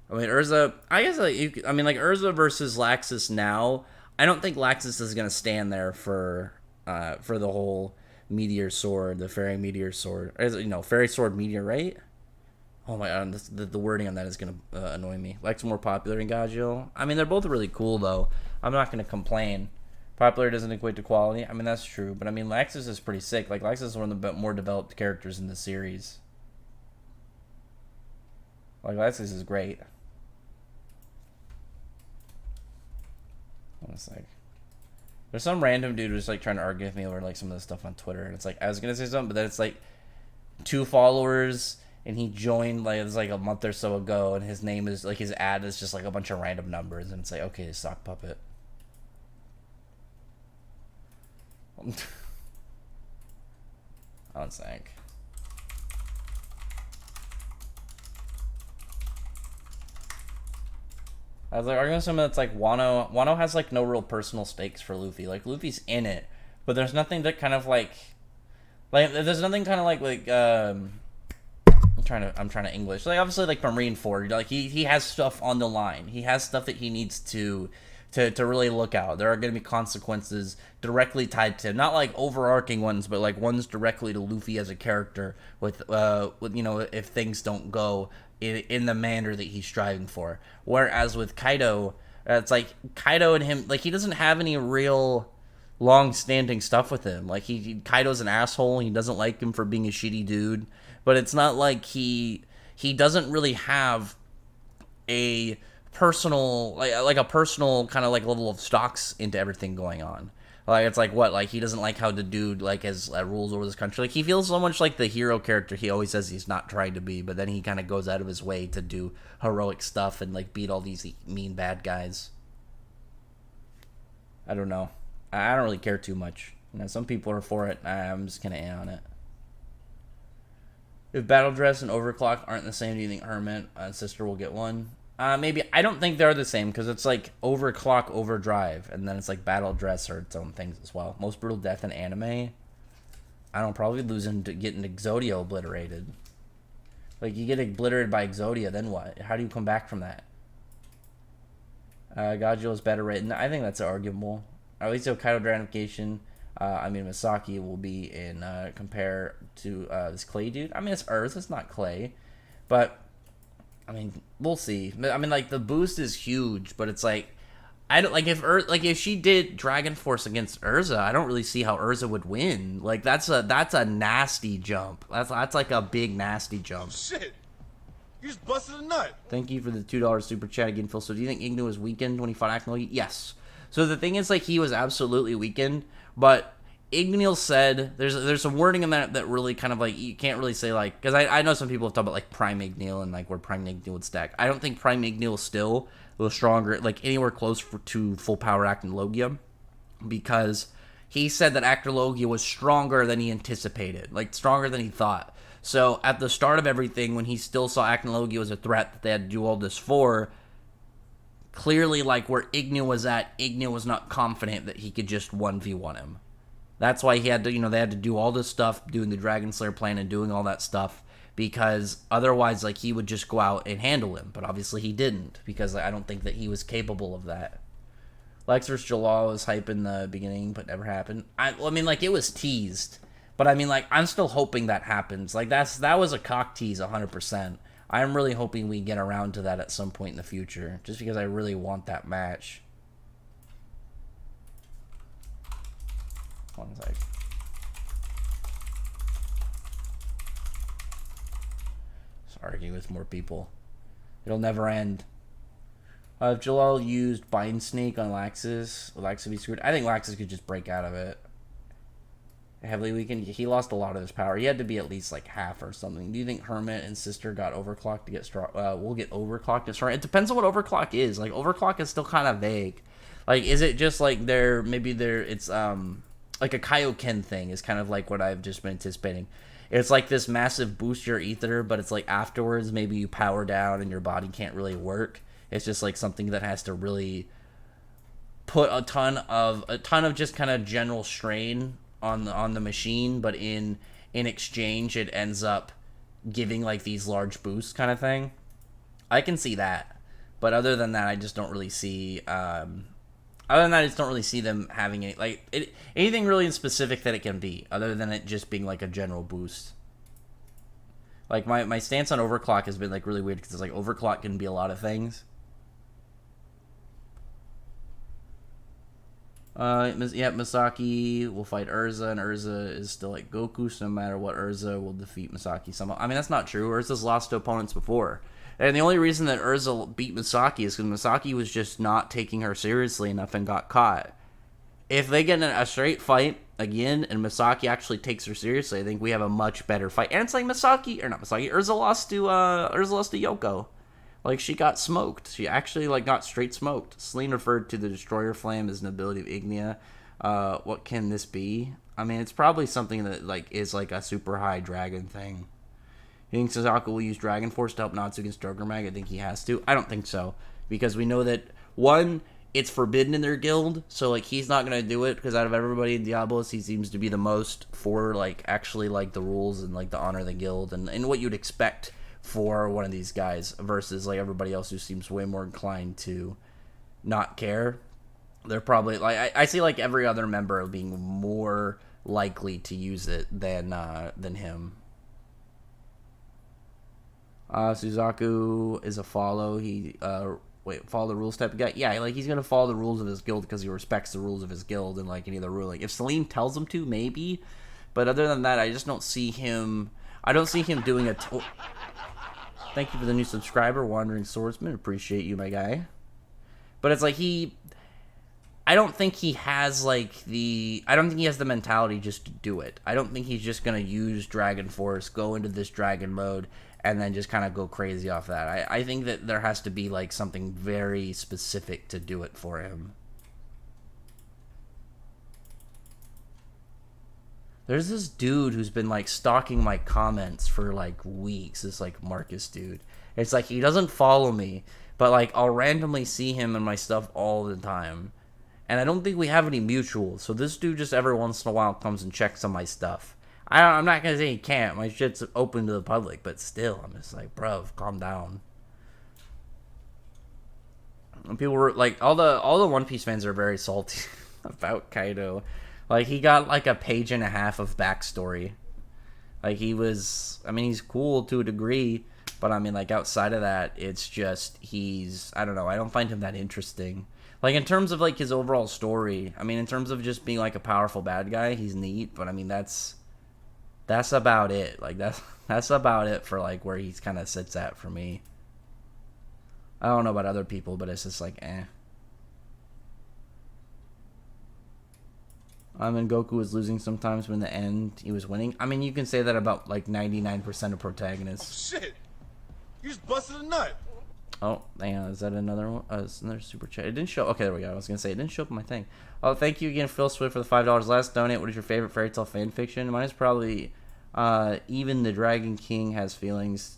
I mean, Urza, I guess like Urza versus Laxus now. I don't think Laxus is going to stand there for the whole Meteor Sword, the Fairy Meteor Sword. Fairy Sword Meteor, right? Oh my god, the wording on that is going to annoy me. Laxus more popular than Gajil. I mean, they're both really cool, though. I'm not going to complain. Popular doesn't equate to quality. I mean, that's true. But, I mean, Laxus is pretty sick. Like, Laxus is one of the more developed characters in the series. Like, Laxus is great. One sec. There's some random dude who's, like, trying to argue with me over, like, some of this stuff on Twitter. And it's like, I was going to say something, but then it's, like, 2 followers... And he joined, like, it was, like, a month or so ago, and his name is, like, his ad is just, like, a bunch of random numbers, and it's like, okay, sock puppet. One sec. I was, like, arguing with someone that's, like, Wano. Wano has, like, no real personal stakes for Luffy. Like, Luffy's in it, but there's nothing that kind of, like, there's nothing kind of, like, I'm trying to English. Like, obviously, like, Marineford, like, he has stuff on the line. He has stuff that he needs to really look out. There are going to be consequences directly tied to him. Not, like, overarching ones, but, like, ones directly to Luffy as a character with if things don't go in the manner that he's striving for. Whereas with Kaido, it's like, Kaido and him, like, he doesn't have any real long-standing stuff with him. Like, Kaido's an asshole. He doesn't like him for being a shitty dude. But it's not like he doesn't really have a personal like a personal kind of like level of stocks into everything going on. Like, it's like, what, like, he doesn't like how the dude like has rules over this country. Like, he feels so much like the hero character he always says he's not trying to be, but then he kind of goes out of his way to do heroic stuff and like beat all these mean bad guys. I don't know. I don't really care too much. Some people are for it. I'm just gonna on it. If Battle Dress and Overclock aren't the same, do you think Hermit and Sister will get one? Maybe. I don't think they're the same, because it's like Overclock, Overdrive, and then it's like Battle Dress are its own things as well. Most brutal death in anime? I don't probably losing to getting Exodia obliterated. Like, you get obliterated by Exodia, then what? How do you come back from that? Gajil is better written. I think that's arguable. At least Kaido Gratification. Misaki will be in compare to this Clay dude. I mean, it's Earth, it's not Clay, but I mean, we'll see. I mean, like, the boost is huge, but it's like, I don't like if she did Dragon Force against Urza, I don't really see how Urza would win. Like, that's a nasty jump. That's like a big nasty jump. Shit, you just busted a nut. Thank you for the $2 super chat again, Phil. So, do you think Ignu was weakened when he fought Akinogi? Yes. So the thing is, like, he was absolutely weakened. But Igneel said, there's some wording in that really kind of, like, you can't really say, like, because I know some people have talked about, like, Prime Igneel and, like, where Prime Igneel would stack. I don't think Prime Igneel still was stronger, like, anywhere close to full power Actinologia, because he said that Actinologia was stronger than he anticipated, like, stronger than he thought. So at the start of everything, when he still saw Actinologia as a threat that they had to do all this for, clearly, like, where Igneel was at, Igneel was not confident that he could just 1v1 him. That's why he had to, they had to do all this stuff, doing the Dragon Slayer plan and doing all that stuff, because otherwise, like, he would just go out and handle him. But obviously he didn't, because I don't think that he was capable of that. Lex vs. Jalal was hype in the beginning, but never happened. I mean, like, it was teased. But I mean, like, I'm still hoping that happens. Like, that was a cock tease, 100%. I'm really hoping we get around to that at some point in the future, just because I really want that match. One sec. Just argue with more people. It'll never end. If Jalal used Bind Snake on Laxus, would Laxus be screwed? I think Laxus could just break out of it. Heavily weakened. He lost a lot of his power. He had to be at least like half or something. Do you think Hermit and Sister got overclocked to get strong? We'll get overclocked to strong. It depends on what overclock is. Like, overclock is still kind of vague. Like, is it just like it's like a Kaioken thing is kind of like what I've just been anticipating. It's like this massive boost your ether, but it's like afterwards maybe you power down and your body can't really work. It's just like something that has to really put a ton of just kind of general strain on the machine, but in exchange it ends up giving like these large boosts kind of thing. I can see that, but other than that, I just don't really see. Other than that, I just don't really see them having anything really specific that it can be, other than it just being like a general boost. Like my stance on overclock has been like really weird because it's like overclock can be a lot of things. Misaki will fight Urza, and Urza is still like Goku, so no matter what, Urza will defeat Misaki somehow. I mean, that's not true. Urza's lost to opponents before. And the only reason that Urza beat Misaki is because Misaki was just not taking her seriously enough and got caught. If they get in a straight fight again and Misaki actually takes her seriously, I think we have a much better fight. And it's like Urza lost to Yoko. Like, she got smoked. She actually like got straight smoked. Celine referred to the Destroyer Flame as an ability of Ignia. What can this be? I mean, it's probably something that like is like a super high dragon thing. You think Suzaku will use Dragon Force to help Natsu against DOGRAMAG? I think he has to. I don't think so. Because we know that, one, it's forbidden in their guild, so, like, he's not going to do it, because out of everybody in Diablos, he seems to be the most for, like, actually, like, the rules and, like, the honor of the guild, and what you'd expect for one of these guys, versus, like, everybody else who seems way more inclined to not care. They're probably, like, I see, like, every other member being more likely to use it than him. Suzaku is a follow. Follow the rules type of guy. Yeah, like, he's gonna follow the rules of his guild because he respects the rules of his guild and like any other ruling. If Celine tells him to, maybe. But other than that, I just don't see him. I don't see him doing a. Thank you for the new subscriber, Wandering Swordsman. Appreciate you, my guy. But it's like I don't think he has like the. I don't think he has the mentality just to do it. I don't think he's just gonna use Dragon Force, go into this dragon mode, and then just kind of go crazy off that. I think that there has to be, like, something very specific to do it for him. There's this dude who's been, like, stalking my comments for, like, weeks. This, like, Marcus dude. It's like, he doesn't follow me, but, like, I'll randomly see him in my stuff all the time. And I don't think we have any mutuals, so this dude just every once in a while comes and checks on my stuff. I'm not gonna say he can't. My shit's open to the public, but still, I'm just like, bruv, calm down. And people were like, all the One Piece fans are very salty about Kaido. Like, he got like a page and a half of backstory. Like, he's cool to a degree, but I mean, like, outside of that, it's just I don't know. I don't find him that interesting. Like, in terms of like his overall story, I mean, in terms of just being like a powerful bad guy, he's neat, but I mean, that's about it. Like, that's about it for, like, where he kind of sits at for me. I don't know about other people, but it's just like, eh. I mean, Goku was losing sometimes, but in the end, he was winning. I mean, you can say that about, like, 99% of protagonists. Oh, shit! You just busted a nut! Oh, hang on. Is that another one? It's another super chat. It didn't show. Okay, there we go. I was going to say, it didn't show up on my thing. Oh, thank you again, Phil Swift, for the $5 last donate. What is your favorite fairy tale fan fiction? Mine is probably Even the Dragon King Has Feelings.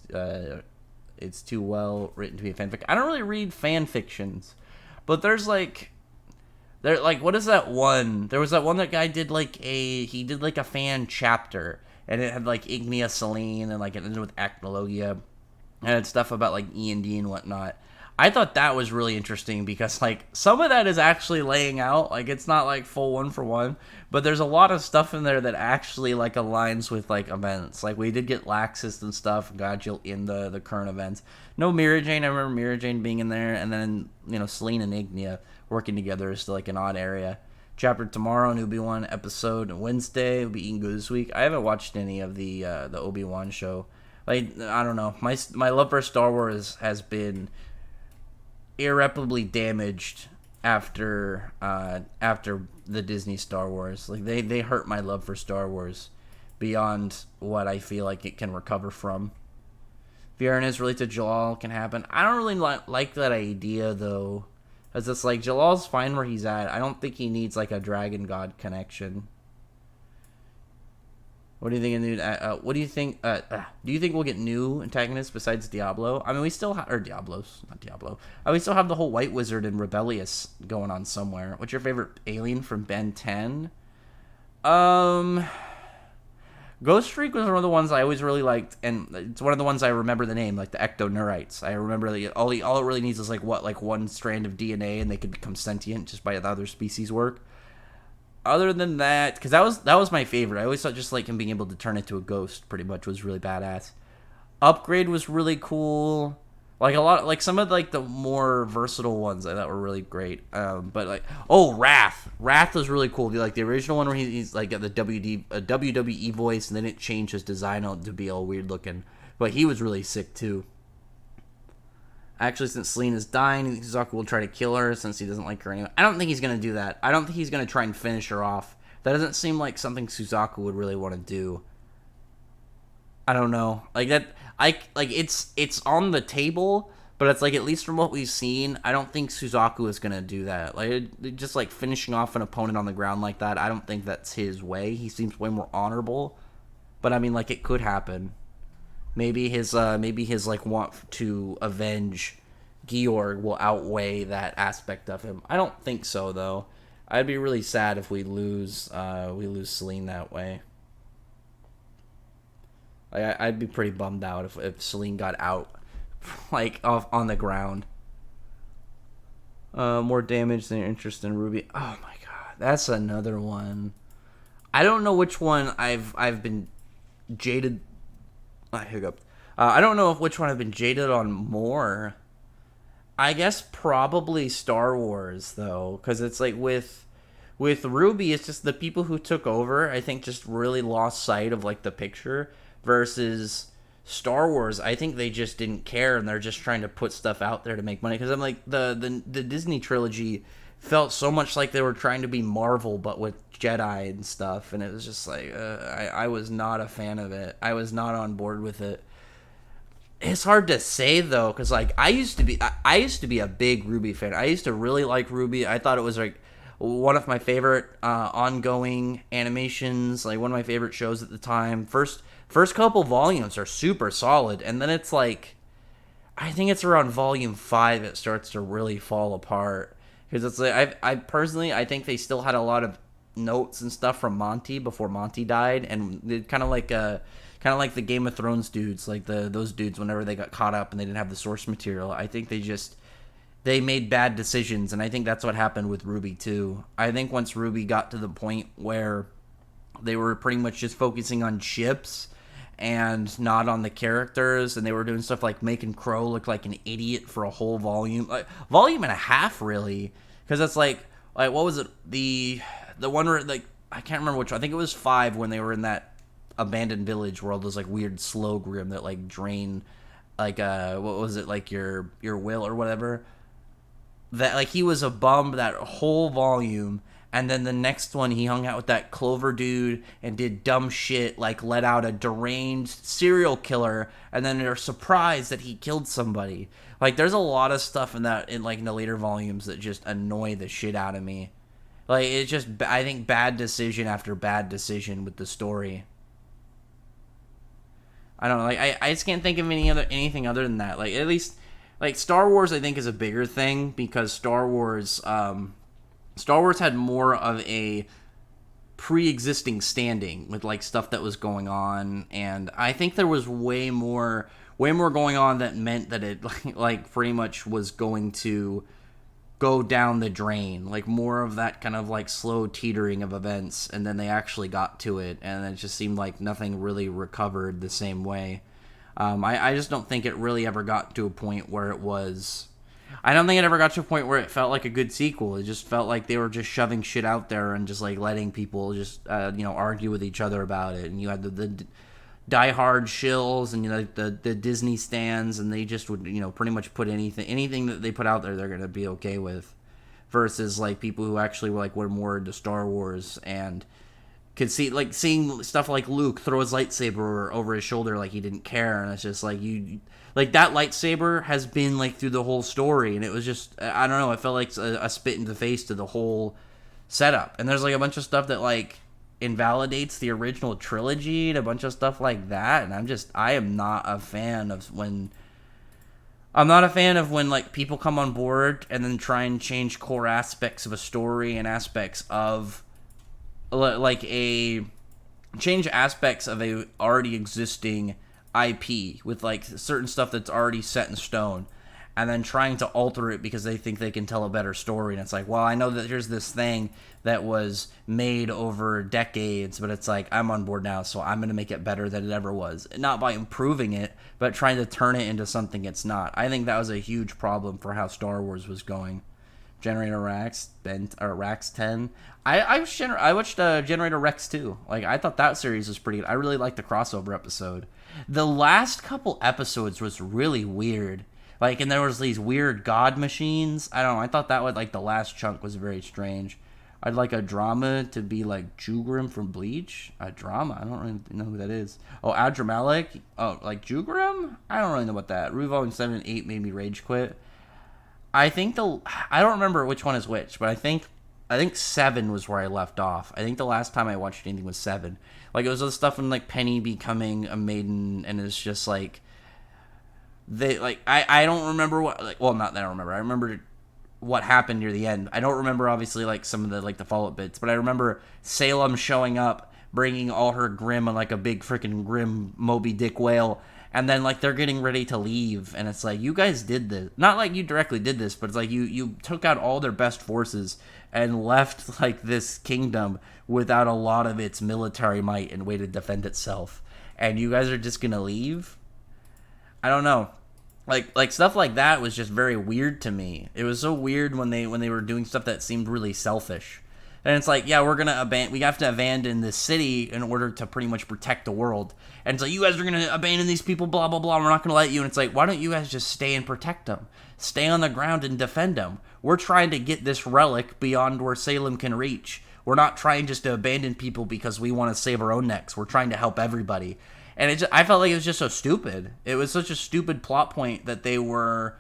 It's too well written to be a fanfic. I don't really read fan fictions, but what is that one? There was that one that guy did like a fan chapter, and it had like Ignia Celine, and like it ended with Acnologia, and it's stuff about like E&D and whatnot. I thought that was really interesting because like some of that is actually laying out, like it's not like full one for one, but there's a lot of stuff in there that actually like aligns with like events. Like we did get Laxus and stuff, Godjill in the current events. No Mira Jane, I remember Mira Jane being in there, and then Celine and Ignia working together is still like an odd area. Chapter tomorrow, an Obi-Wan episode Wednesday. Will be eating good this week. I haven't watched any of the Obi-Wan show. Like, I don't know. My love for Star Wars has been irreparably damaged after the Disney Star Wars. Like they hurt my love for Star Wars beyond what I feel like it can recover from. Fairness related to Jalal can happen. I don't really like that idea though, because it's like Jalal's fine where he's at. I don't think he needs like a Dragon God connection. What do you think of new? What do you think? Do you think we'll get new antagonists besides Diablo? I mean, we still or Diablos, not Diablo. We still have the whole White Wizard and Rebellious going on somewhere. What's your favorite alien from Ben 10? Ghost Freak was one of the ones I always really liked, and it's one of the ones I remember the name, like the Ectoneurites. I remember all it really needs is like one strand of DNA, and they could become sentient just by the other species work. Other than that, because that was my favorite. I always thought just like him being able to turn into a ghost, pretty much, was really badass. Upgrade was really cool. Like a lot, like some of like the more versatile ones I thought were really great. But like, Wrath was really cool. Like the original one where he's like got the WWE voice, and then it changed his design to be all weird looking. But he was really sick too. Actually, since Selena's dying, Suzaku will try to kill her since he doesn't like her anyway. I don't think he's gonna do that. I don't think he's gonna try and finish her off. That doesn't seem like something Suzaku would really want to do. I don't know. Like that. It's on the table, but it's like, at least from what we've seen, I don't think Suzaku is gonna do that. Like just like finishing off an opponent on the ground like that, I don't think that's his way. He seems way more honorable. But I mean, like, it could happen. Maybe his like want to avenge Georg will outweigh that aspect of him. I don't think so though. I'd be really sad if we lose Selene that way. I'd be pretty bummed out if Selene got out, like, off on the ground. More damage than your interest in RWBY. Oh my god, that's another one. I don't know which one I've been jaded. Hiccup. I don't know which one I've been jaded on more. I guess probably Star Wars though, because it's like with RWBY, it's just the people who took over, I think, just really lost sight of like the picture. Versus Star Wars, I think they just didn't care, and they're just trying to put stuff out there to make money. Because I'm like, the Disney trilogy felt so much like they were trying to be Marvel, but with Jedi and stuff, and it was just like, I was not a fan of it. I was not on board with it. It's hard to say though, because like I used to be a big RWBY fan. I used to really like RWBY. I thought it was like one of my favorite ongoing animations, like one of my favorite shows at the time. First couple volumes are super solid, and then it's like, I think it's around volume 5 it starts to really fall apart. Because it's like, I personally, I think they still had a lot of notes and stuff from Monty before Monty died, and kind of like the Game of Thrones dudes, like those dudes, whenever they got caught up and they didn't have the source material, I think they made bad decisions, and I think that's what happened with RWBY too. I think once RWBY got to the point where they were pretty much just focusing on ships and not on the characters, and they were doing stuff like making Crow look like an idiot for a whole volume and a half, really, because it's like what was it, the one where, like, I can't remember which one. I think it was 5 when they were in that abandoned village where all those like weird slow grim that like drain, like what was it, like your will or whatever, that like he was a bum that whole volume. And then the next one, he hung out with that Clover dude and did dumb shit, like let out a deranged serial killer, and then they're surprised that he killed somebody. Like, there's a lot of stuff in the later volumes that just annoy the shit out of me. Like, it's just, I think, bad decision after bad decision with the story. I don't know, like, I just can't think of anything other than that. Like, at least, like, Star Wars, I think, is a bigger thing, because Star Wars had more of a pre-existing standing with like stuff that was going on, and I think there was way more going on that meant that it like pretty much was going to go down the drain, like more of that kind of like slow teetering of events, and then they actually got to it, and it just seemed like nothing really recovered the same way. I just don't think it really ever got to a point where it was... I don't think it ever got to a point where it felt like a good sequel. It just felt like they were just shoving shit out there and just like letting people just argue with each other about it. And you had the diehard shills and the Disney stands, and they just would pretty much put anything that they put out there they're gonna be okay with, versus like people who actually were more into Star Wars and could see, like, seeing stuff like Luke throw his lightsaber over his shoulder like he didn't care, and it's just like like that lightsaber has been like through the whole story, and it was just, I don't know, it felt like a spit in the face to the whole setup. And there's like a bunch of stuff that like invalidates the original trilogy and a bunch of stuff like that. And I am not a fan of when like people come on board and then try and change core aspects of a story and aspects of change aspects of a already existing IP with like certain stuff that's already set in stone, and then trying to alter it because they think they can tell a better story. And it's like, well, I know that here's this thing that was made over decades, but it's like, I'm on board now, so I'm going to make it better than it ever was. Not by improving it, but trying to turn it into something it's not. I think that was a huge problem for how Star Wars was going. Generator Rex, Rex 10. I watched Generator Rex 2. Like, I thought that series was pretty good. I really liked the crossover episode. The last couple episodes was really weird. Like, and there was these weird god machines. I don't know. I thought that would, like, the last chunk was very strange. I'd like a drama to be like Jugrim from Bleach. A drama? I don't really know who that is. Oh, Adramalik? Oh, like Jugrim? I don't really know about that. RWBY Volume 7 and 8 made me rage quit. I don't remember which one is which, but I think 7 was where I left off. I think the last time I watched anything was 7. Like, it was the stuff when, like, Penny becoming a maiden, and it's just, like, I don't remember what, like, well, not that I don't remember. I remember what happened near the end. I don't remember, obviously, like, some of the, like, the follow-up bits, but I remember Salem showing up, bringing all her Grim on, like, a big freaking Grim Moby Dick whale, and then, like, they're getting ready to leave, and it's like, you guys did this. Not like you directly did this, but it's like you took out all their best forces and left, like, this kingdom without a lot of its military might and way to defend itself. And you guys are just gonna leave? I don't know. Like stuff like that was just very weird to me. It was so weird when they were doing stuff that seemed really selfish. And it's like, yeah, we have to abandon this city in order to pretty much protect the world. And it's like, you guys are gonna abandon these people, blah blah blah. We're not gonna let you. And it's like, why don't you guys just stay and protect them? Stay on the ground and defend them. We're trying to get this relic beyond where Salem can reach. We're not trying just to abandon people because we want to save our own necks. We're trying to help everybody. And I felt like it was just so stupid. It was such a stupid plot point that they were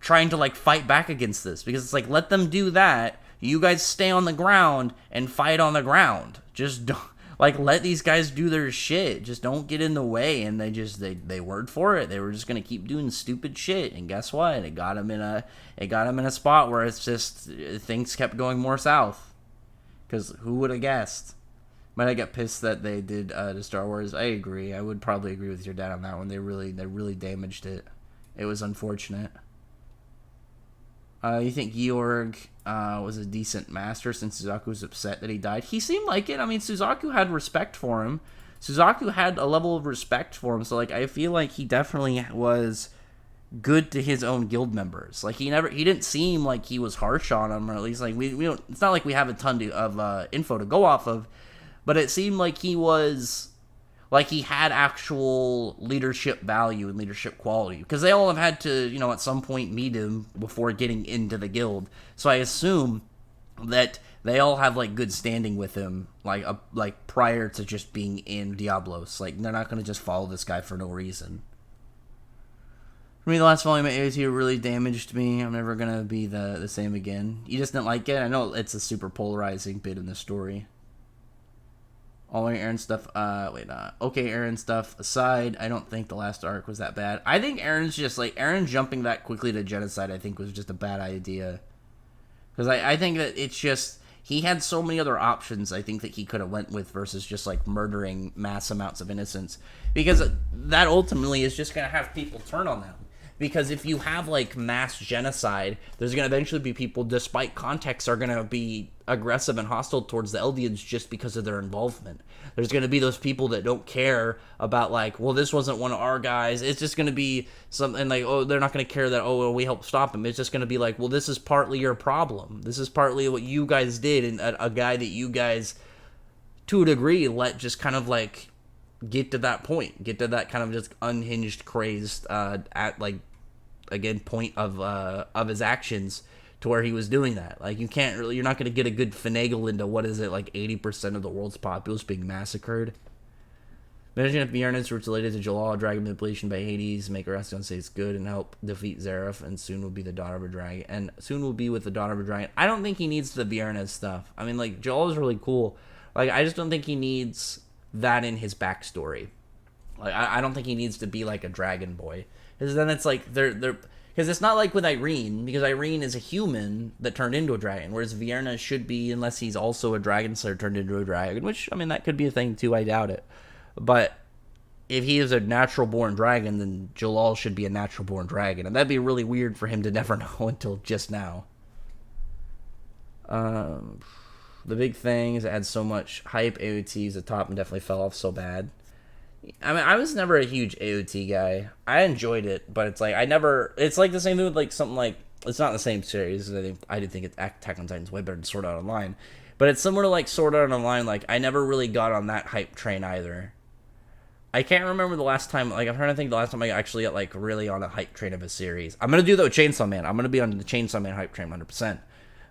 trying to, like, fight back against this. Because it's like, let them do that. You guys stay on the ground and fight on the ground. Just don't, like, let these guys do their shit. Just don't get in the way. And they word for it. They were just going to keep doing stupid shit. And guess what? It got them in a spot where it's just, things kept going more south. Because who would have guessed? Might I get pissed that they did to Star Wars? I agree. I would probably agree with your dad on that one. They really damaged it. It was unfortunate. You think Georg was a decent master since Suzaku was upset that he died? He seemed like it. I mean, Suzaku had respect for him. Suzaku had a level of respect for him. So, like, I feel like he definitely was good to his own guild members. Like, he didn't seem like he was harsh on them, or at least, like, we don't. It's not like we have a ton of info to go off of. But it seemed like he had actual leadership value and leadership quality. Because they all have had to, at some point meet him before getting into the guild. So I assume that they all have, like, good standing with him, like prior to just being in Diablos. Like, they're not going to just follow this guy for no reason. For me, the last volume of AOT really damaged me. I'm never going to be the same again. You just didn't like it? I know it's a super polarizing bit in the story. All Aaron stuff, okay, Aaron stuff aside, I don't think the last arc was that bad. I think Aaron jumping that quickly to genocide, I think was just a bad idea. Because I think that it's just, he had so many other options I think that he could have went with versus just, like, murdering mass amounts of innocents. Because that ultimately is just going to have people turn on them. Because if you have, like, mass genocide, there's going to eventually be people, despite context, are going to be aggressive and hostile towards the Eldians just because of their involvement. There's going to be those people that don't care about, like, well, this wasn't one of our guys. It's just going to be something like, oh, they're not going to care that, oh, well, we helped stop him. It's just going to be like, well, this is partly your problem. This is partly what you guys did, and a guy that you guys, to a degree, let just kind of, like, get to that point. Get to that kind of just unhinged, crazed, point of his actions to where he was doing that. Like, you're not going to get a good finagle into, what is it, like 80% of the world's populace being massacred. Imagine if Bjornis were related to Jalal, dragon manipulation by Hades, make Oreston say it's good, and help defeat Zareth, and soon will be the daughter of a dragon. And soon will be with the daughter of a dragon. I don't think he needs the Bjornis stuff. I mean, like, Jalal is really cool, Like, I just don't think he needs that in his backstory. Like, I don't think he needs to be like a dragon boy. Because then it's like, because it's not like with Irene, because Irene is a human that turned into a dragon, whereas Vierna should be, unless he's also a dragon slayer turned into a dragon, which, I mean, that could be a thing too, I doubt it. But if he is a natural-born dragon, then Jalal should be a natural-born dragon, and that'd be really weird for him to never know until just now. The big thing is it had so much hype. AOT's the top and definitely fell off so bad. I mean, I was never a huge AOT guy. I enjoyed it, but it's like it's like the same thing with like something like, it's not the same series. I did think Attack on Titan's way better than Sword Art Online, but it's similar to like Sword Art Online. Like, I never really got on that hype train either. I can't remember the last time. Like, I'm trying to think the last time I actually got like really on a hype train of a series. I'm gonna do that with Chainsaw Man. I'm gonna be on the Chainsaw Man hype train 100%.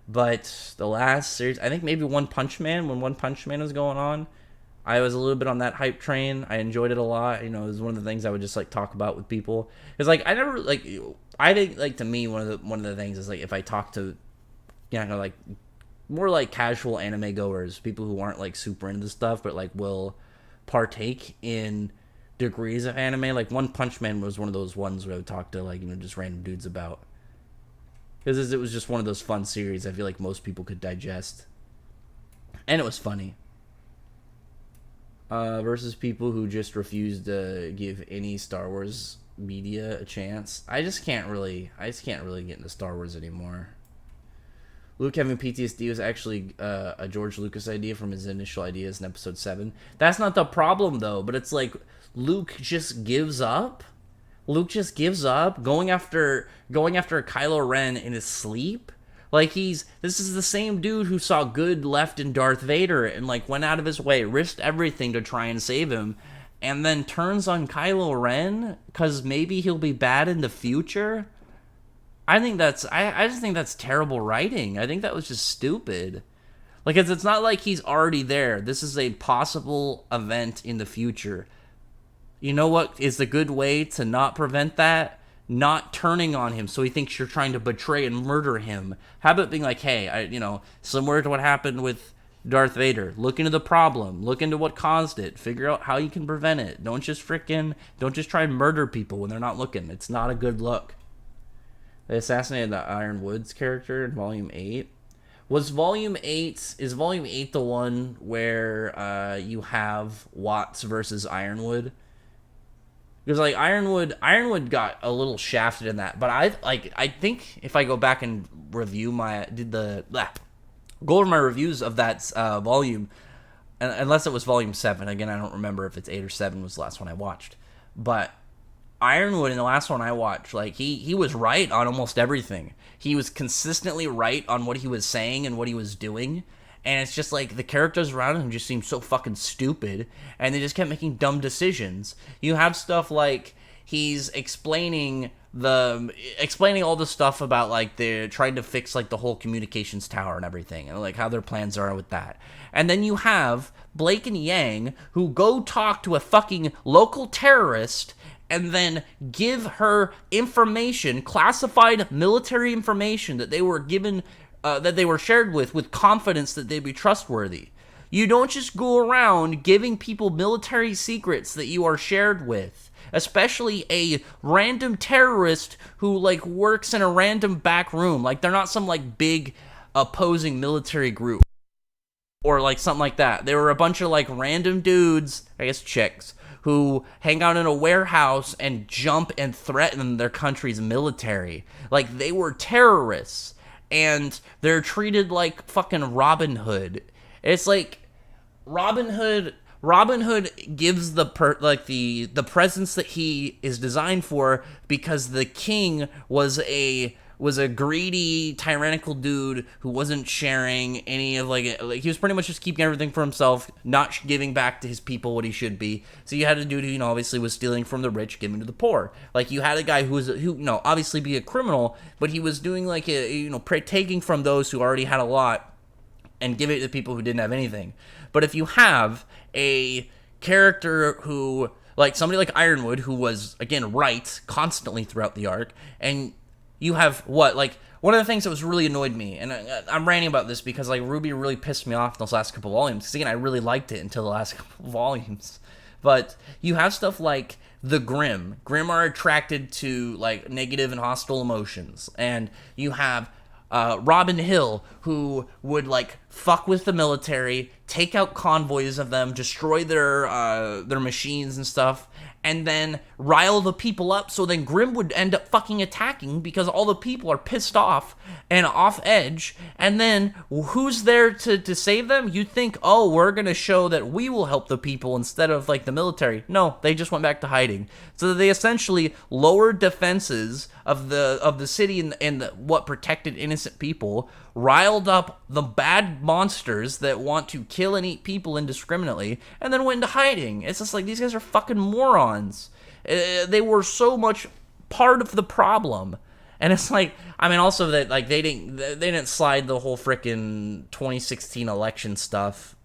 But the last series, I think maybe One Punch Man, when One Punch Man was going on, I was a little bit on that hype train. I enjoyed it a lot. You know, it was one of the things I would just like talk about with people. Because like, I think like, to me, one of the things is like, if I talk to, you know, like more like casual anime goers, people who aren't like super into stuff, but like will partake in degrees of anime. Like, One Punch Man was one of those ones where I would talk to like, you know, just random dudes about. Because it was just one of those fun series I feel like most people could digest. And it was funny. Versus people who just refuse to give any Star Wars media a chance. I just can't really get into Star Wars anymore. Luke having PTSD was actually a George Lucas idea from his initial ideas in Episode 7. That's not the problem, though, but it's like, Luke just gives up? Luke just gives up going after Kylo Ren in his sleep? Like, this is the same dude who saw good left in Darth Vader and like went out of his way, risked everything to try and save him, and then turns on Kylo Ren because maybe he'll be bad in the future. I just think that's terrible writing. I think that was just stupid. Like, it's not like he's already there. This is a possible event in the future. You know what is the good way to not prevent that? Not turning on him so he thinks you're trying to betray and murder him. How about being like, hey, similar to what happened with Darth Vader, look into the problem, look into what caused it, figure out how you can prevent it. Don't just try and murder people when they're not looking. It's not a good look. They assassinated the Ironwood's character in Volume 8. Is Volume 8 the one where you have Watts versus Ironwood? Because like Ironwood got a little shafted in that, but I think if I go back and review go over my reviews of that volume, unless it was Volume 7, again I don't remember if it's 8 or 7 was the last one I watched, but Ironwood in the last one I watched, like he was right on almost everything. He was consistently right on what he was saying and what he was doing. And it's just like the characters around him just seemed so fucking stupid, and they just kept making dumb decisions. You have stuff like he's explaining all the stuff about like they're trying to fix like the whole communications tower and everything, and like how their plans are with that. And then you have Blake and Yang who go talk to a fucking local terrorist and then give her information, classified military information that they were given. That they were shared with confidence that they'd be trustworthy. You don't just go around giving people military secrets that you are shared with, especially a random terrorist who like works in a random back room. Like, they're not some like big opposing military group or like something like that. They were a bunch of like random dudes, I guess chicks, who hang out in a warehouse and jump and threaten their country's military. Like, they were terrorists. And they're treated like fucking Robin Hood. It's like Robin Hood gives the presence that he is designed for because the king was a greedy, tyrannical dude who wasn't sharing any of like he was pretty much just keeping everything for himself, not giving back to his people what he should be. So you had a dude who obviously was stealing from the rich, giving to the poor. Like, you had a guy who obviously be a criminal, but he was doing like taking from those who already had a lot and giving it to people who didn't have anything. But if you have a character who, like somebody like Ironwood, who was again right constantly throughout the arc, and you have what, like, one of the things that was really annoyed me, and I'm ranting about this because, like, RWBY really pissed me off in those last couple volumes, because, again, I really liked it until the last couple volumes, but you have stuff like the Grimm. Grimm are attracted to, like, negative and hostile emotions, and you have Robin Hill, who would, like, fuck with the military, take out convoys of them, destroy their machines and stuff, and then rile the people up, so then Grimm would end up fucking attacking because all the people are pissed off and off edge, and then who's there to save them? You'd think, oh, we're gonna show that we will help the people instead of, like, the military. No, they just went back to hiding. So they essentially lowered defenses of the city and what protected innocent people, riled up the bad monsters that want to kill and eat people indiscriminately, and then went into hiding. It's just like, these guys are fucking morons. They were so much part of the problem. And it's like, I mean, also that, like, they didn't slide the whole frickin' 2016 election stuff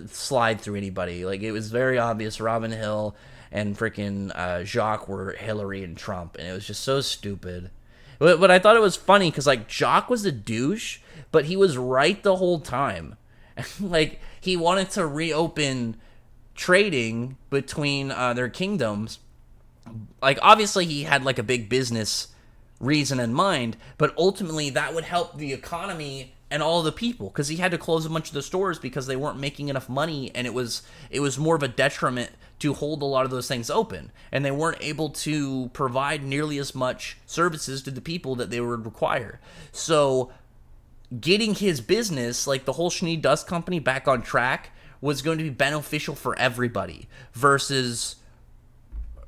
slide through anybody. Like, it was very obvious Robin Hill and frickin' Jacques were Hillary and Trump, and it was just so stupid. But I thought it was funny because, like, Jacques was a douche, but he was right the whole time. Like, he wanted to reopen trading between their kingdoms. Like, obviously he had, like, a big business reason in mind, but ultimately that would help the economy and all the people, because he had to close a bunch of the stores because they weren't making enough money, and it was more of a detriment to hold a lot of those things open, and they weren't able to provide nearly as much services to the people that they would require. So getting his business, like the whole Schnee Dust Company, back on track was going to be beneficial for everybody versus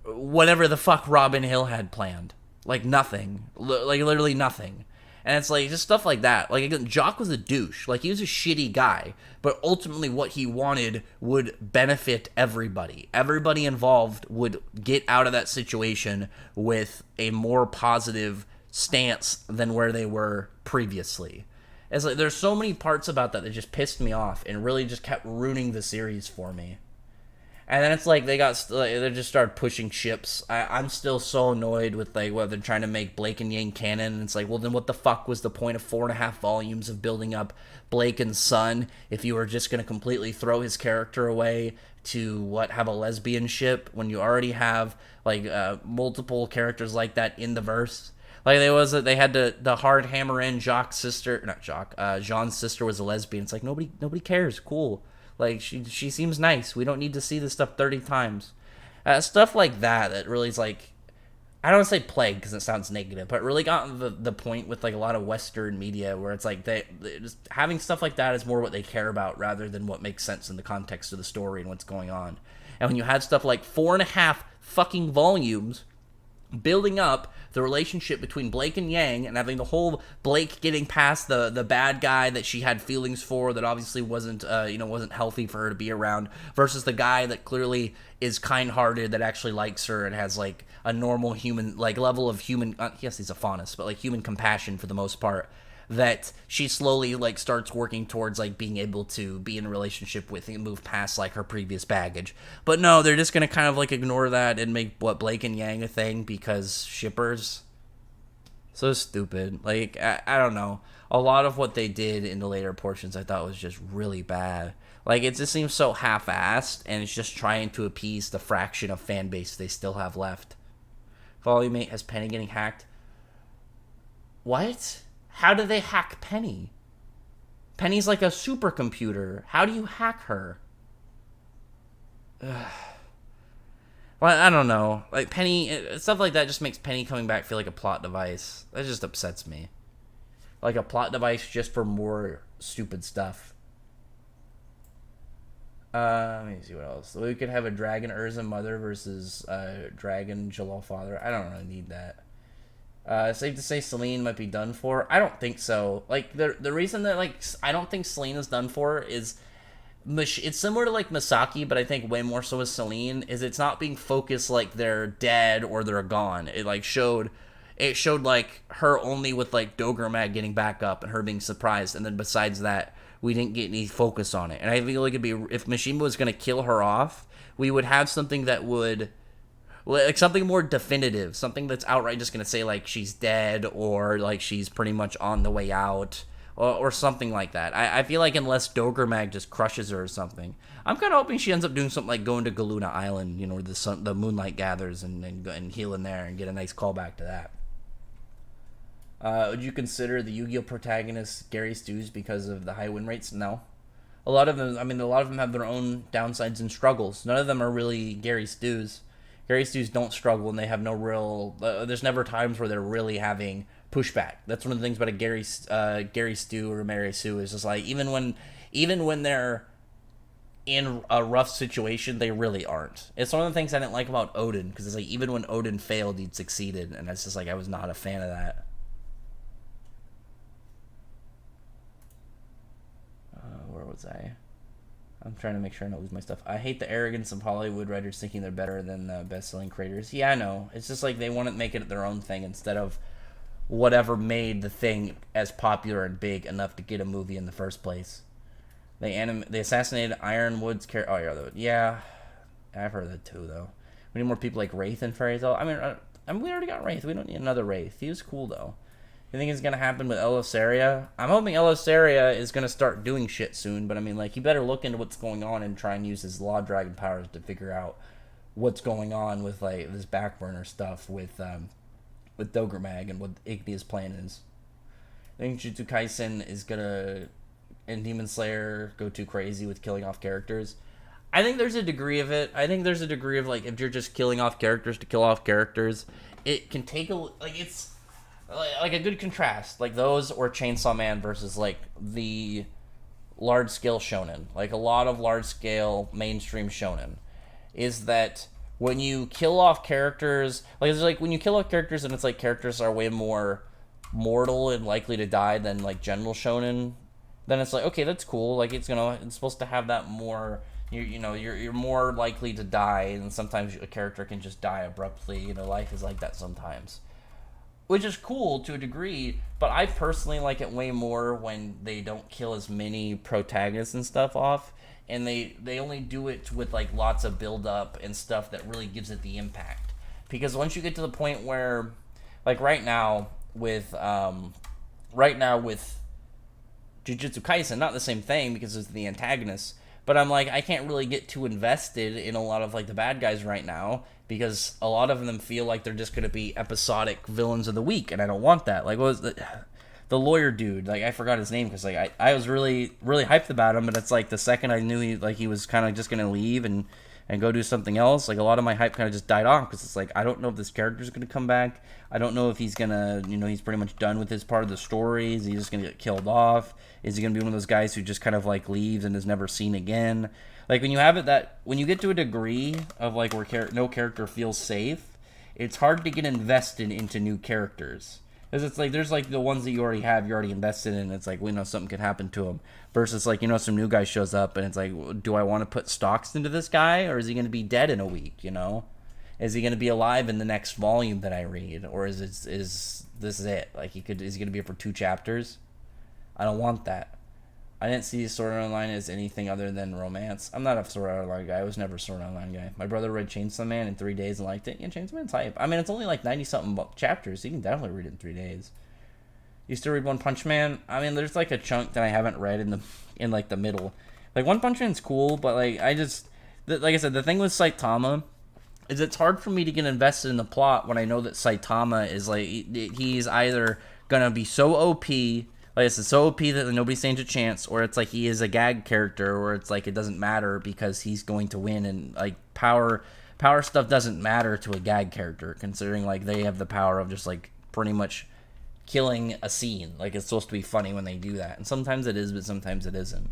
whatever the fuck Robin Hill had planned. Like nothing. Like literally nothing. And it's like, just stuff like that. Like, again, Jacques was a douche. Like, he was a shitty guy. But ultimately what he wanted would benefit everybody. Everybody involved would get out of that situation with a more positive stance than where they were previously. It's like, there's so many parts about that just pissed me off and really just kept ruining the series for me. And then it's like they just started pushing ships. I'm still so annoyed with, like, what they're trying to make Blake and Yang canon. And it's like, well, then what the fuck was the point of 4.5 volumes of building up Blake and Sun if you were just going to completely throw his character away to, have a lesbian ship when you already have, like, multiple characters like that in the verse? Like, they had to hard hammer in Jean's sister was a lesbian. It's like, nobody cares. Cool. Like, she seems nice. We don't need to see this stuff 30 times. Stuff like that really is like, I don't want to say plague because it sounds negative, but really got the point with, like, a lot of Western media where it's like they just having stuff like that is more what they care about rather than what makes sense in the context of the story and what's going on. And when you have stuff like 4.5 fucking volumes building up the relationship between Blake and Yang, and having the whole Blake getting past the bad guy that she had feelings for that obviously wasn't healthy for her to be around, versus the guy that clearly is kind-hearted, that actually likes her and has, like, a normal human, like, level of human, yes, he's a faunus, but, like, human compassion for the most part, that she slowly, like, starts working towards, like, being able to be in a relationship with and move past, like, her previous baggage. But no, they're just gonna kind of, like, ignore that and make Blake and Yang a thing because shippers. So stupid. Like, I don't know. A lot of what they did in the later portions I thought was just really bad. Like, it just seems so half-assed, and it's just trying to appease the fraction of fan base they still have left. Volume 8 has Penny getting hacked. What? How do they hack Penny? Penny's like a supercomputer. How do you hack her? Ugh. Well, I don't know. Like, Penny, stuff like that just makes Penny coming back feel like a plot device. That just upsets me. Like a plot device just for more stupid stuff. Let me see what else. We could have a Dragon Urza Mother versus Dragon Jalal Father. I don't really need that. Safe to say Selene might be done for. I don't think so. Like, the reason that, like, I don't think Selene is done for is it's similar to, like, Misaki, but I think way more so as Selene, is it's not being focused like they're dead or they're gone. It showed like her only with, like, DOGRAMAG getting back up and her being surprised, and then besides that we didn't get any focus on it. And I feel like it'd be, if Mishima was going to kill her off, we would have something that would like something more definitive, something that's outright just gonna say like she's dead or like she's pretty much on the way out or something like that. I feel like unless DOGRAMAG just crushes her or something, I'm kind of hoping she ends up doing something like going to Galuna Island, you know, where the moonlight gathers and healing there and get a nice callback to that. Would you consider the Yu-Gi-Oh protagonist Gary Stews because of the high win rates? No. A lot of them have their own downsides and struggles. None of them are really Gary Stews. Gary Stews don't struggle, and they have no real. There's never times where they're really having pushback. That's one of the things about a Gary Stew or Mary Sue is just like even when they're in a rough situation, they really aren't. It's one of the things I didn't like about Odin, because it's like even when Odin failed, he'd succeeded, and it's just like I was not a fan of that. Where was I? I'm trying to make sure I don't lose my stuff. I hate the arrogance of Hollywood writers thinking they're better than the best-selling creators. Yeah, I know. It's just like they want to make it their own thing instead of whatever made the thing as popular and big enough to get a movie in the first place. They assassinated Ironwood's character. Oh, yeah, I've heard that too, though. We need more people like Wraith in Fairy Tail. I mean, we already got Wraith. We don't need another Wraith. He was cool, though. You think it's going to happen with Elosaria? I'm hoping Elosaria is going to start doing shit soon, but I mean, like, he better look into what's going on and try and use his Law Dragon powers to figure out what's going on with, like, this back burner stuff with DOGRAMAG and what Ignia's plan is. I think Jujutsu Kaisen is going to, and Demon Slayer, go too crazy with killing off characters. I think there's a degree of it. I think there's a degree of, like, if you're just killing off characters to kill off characters, it can take a, like, it's, like a good contrast, like those or Chainsaw Man versus like the large scale shonen, like a lot of large scale mainstream shonen, is that when you kill off characters, like it's like when you kill off characters and it's like characters are way more mortal and likely to die than like general shonen, then it's like okay, that's cool. Like it's supposed to have that more. You're more likely to die, and sometimes a character can just die abruptly. You know, life is like that sometimes. Which is cool to a degree, but I personally like it way more when they don't kill as many protagonists and stuff off, and they only do it with like lots of build up and stuff that really gives it the impact. Because once you get to the point where, like right now with Jujutsu Kaisen, not the same thing because it's the antagonists, but I'm like I can't really get too invested in a lot of like the bad guys right now. Because a lot of them feel like they're just going to be episodic villains of the week, and I don't want that. Like, what was the lawyer dude? Like, I forgot his name because like I was really really hyped about him, but it's like the second I knew he was kind of just going to leave and go do something else, like a lot of my hype kind of just died off because it's like I don't know if this character's going to come back. I don't know if he's gonna, he's pretty much done with his part of the story. Is he just going to get killed off? Is he going to be one of those guys who just kind of like leaves and is never seen again? Like when you have it that when you get to a degree of like where no character feels safe, it's hard to get invested into new characters. Because it's like there's like the ones that you already have, you're already invested in. It's like something could happen to him. Versus like some new guy shows up and it's like, do I want to put stocks into this guy or is he going to be dead in a week? Is he going to be alive in the next volume that I read, or is this it? Like is he going to be here for 2 chapters? I don't want that. I didn't see Sword Art Online as anything other than romance. I'm not a Sword Art Online guy. I was never a Sword Art Online guy. My brother read Chainsaw Man in 3 days and liked it. Yeah, Chainsaw Man's hype. I mean, it's only like 90-something chapters, so you can definitely read it in 3 days. You still read One Punch Man? I mean, there's like a chunk that I haven't read in like the middle. Like One Punch Man's cool, but like like I said, the thing with Saitama is it's hard for me to get invested in the plot when I know that Saitama is like he's either gonna be so OP. Like it's so OP that nobody stands a chance, or it's like he is a gag character, or it's like it doesn't matter because he's going to win, and like power stuff doesn't matter to a gag character, considering like they have the power of just like pretty much killing a scene. Like it's supposed to be funny when they do that, and sometimes it is, but sometimes it isn't.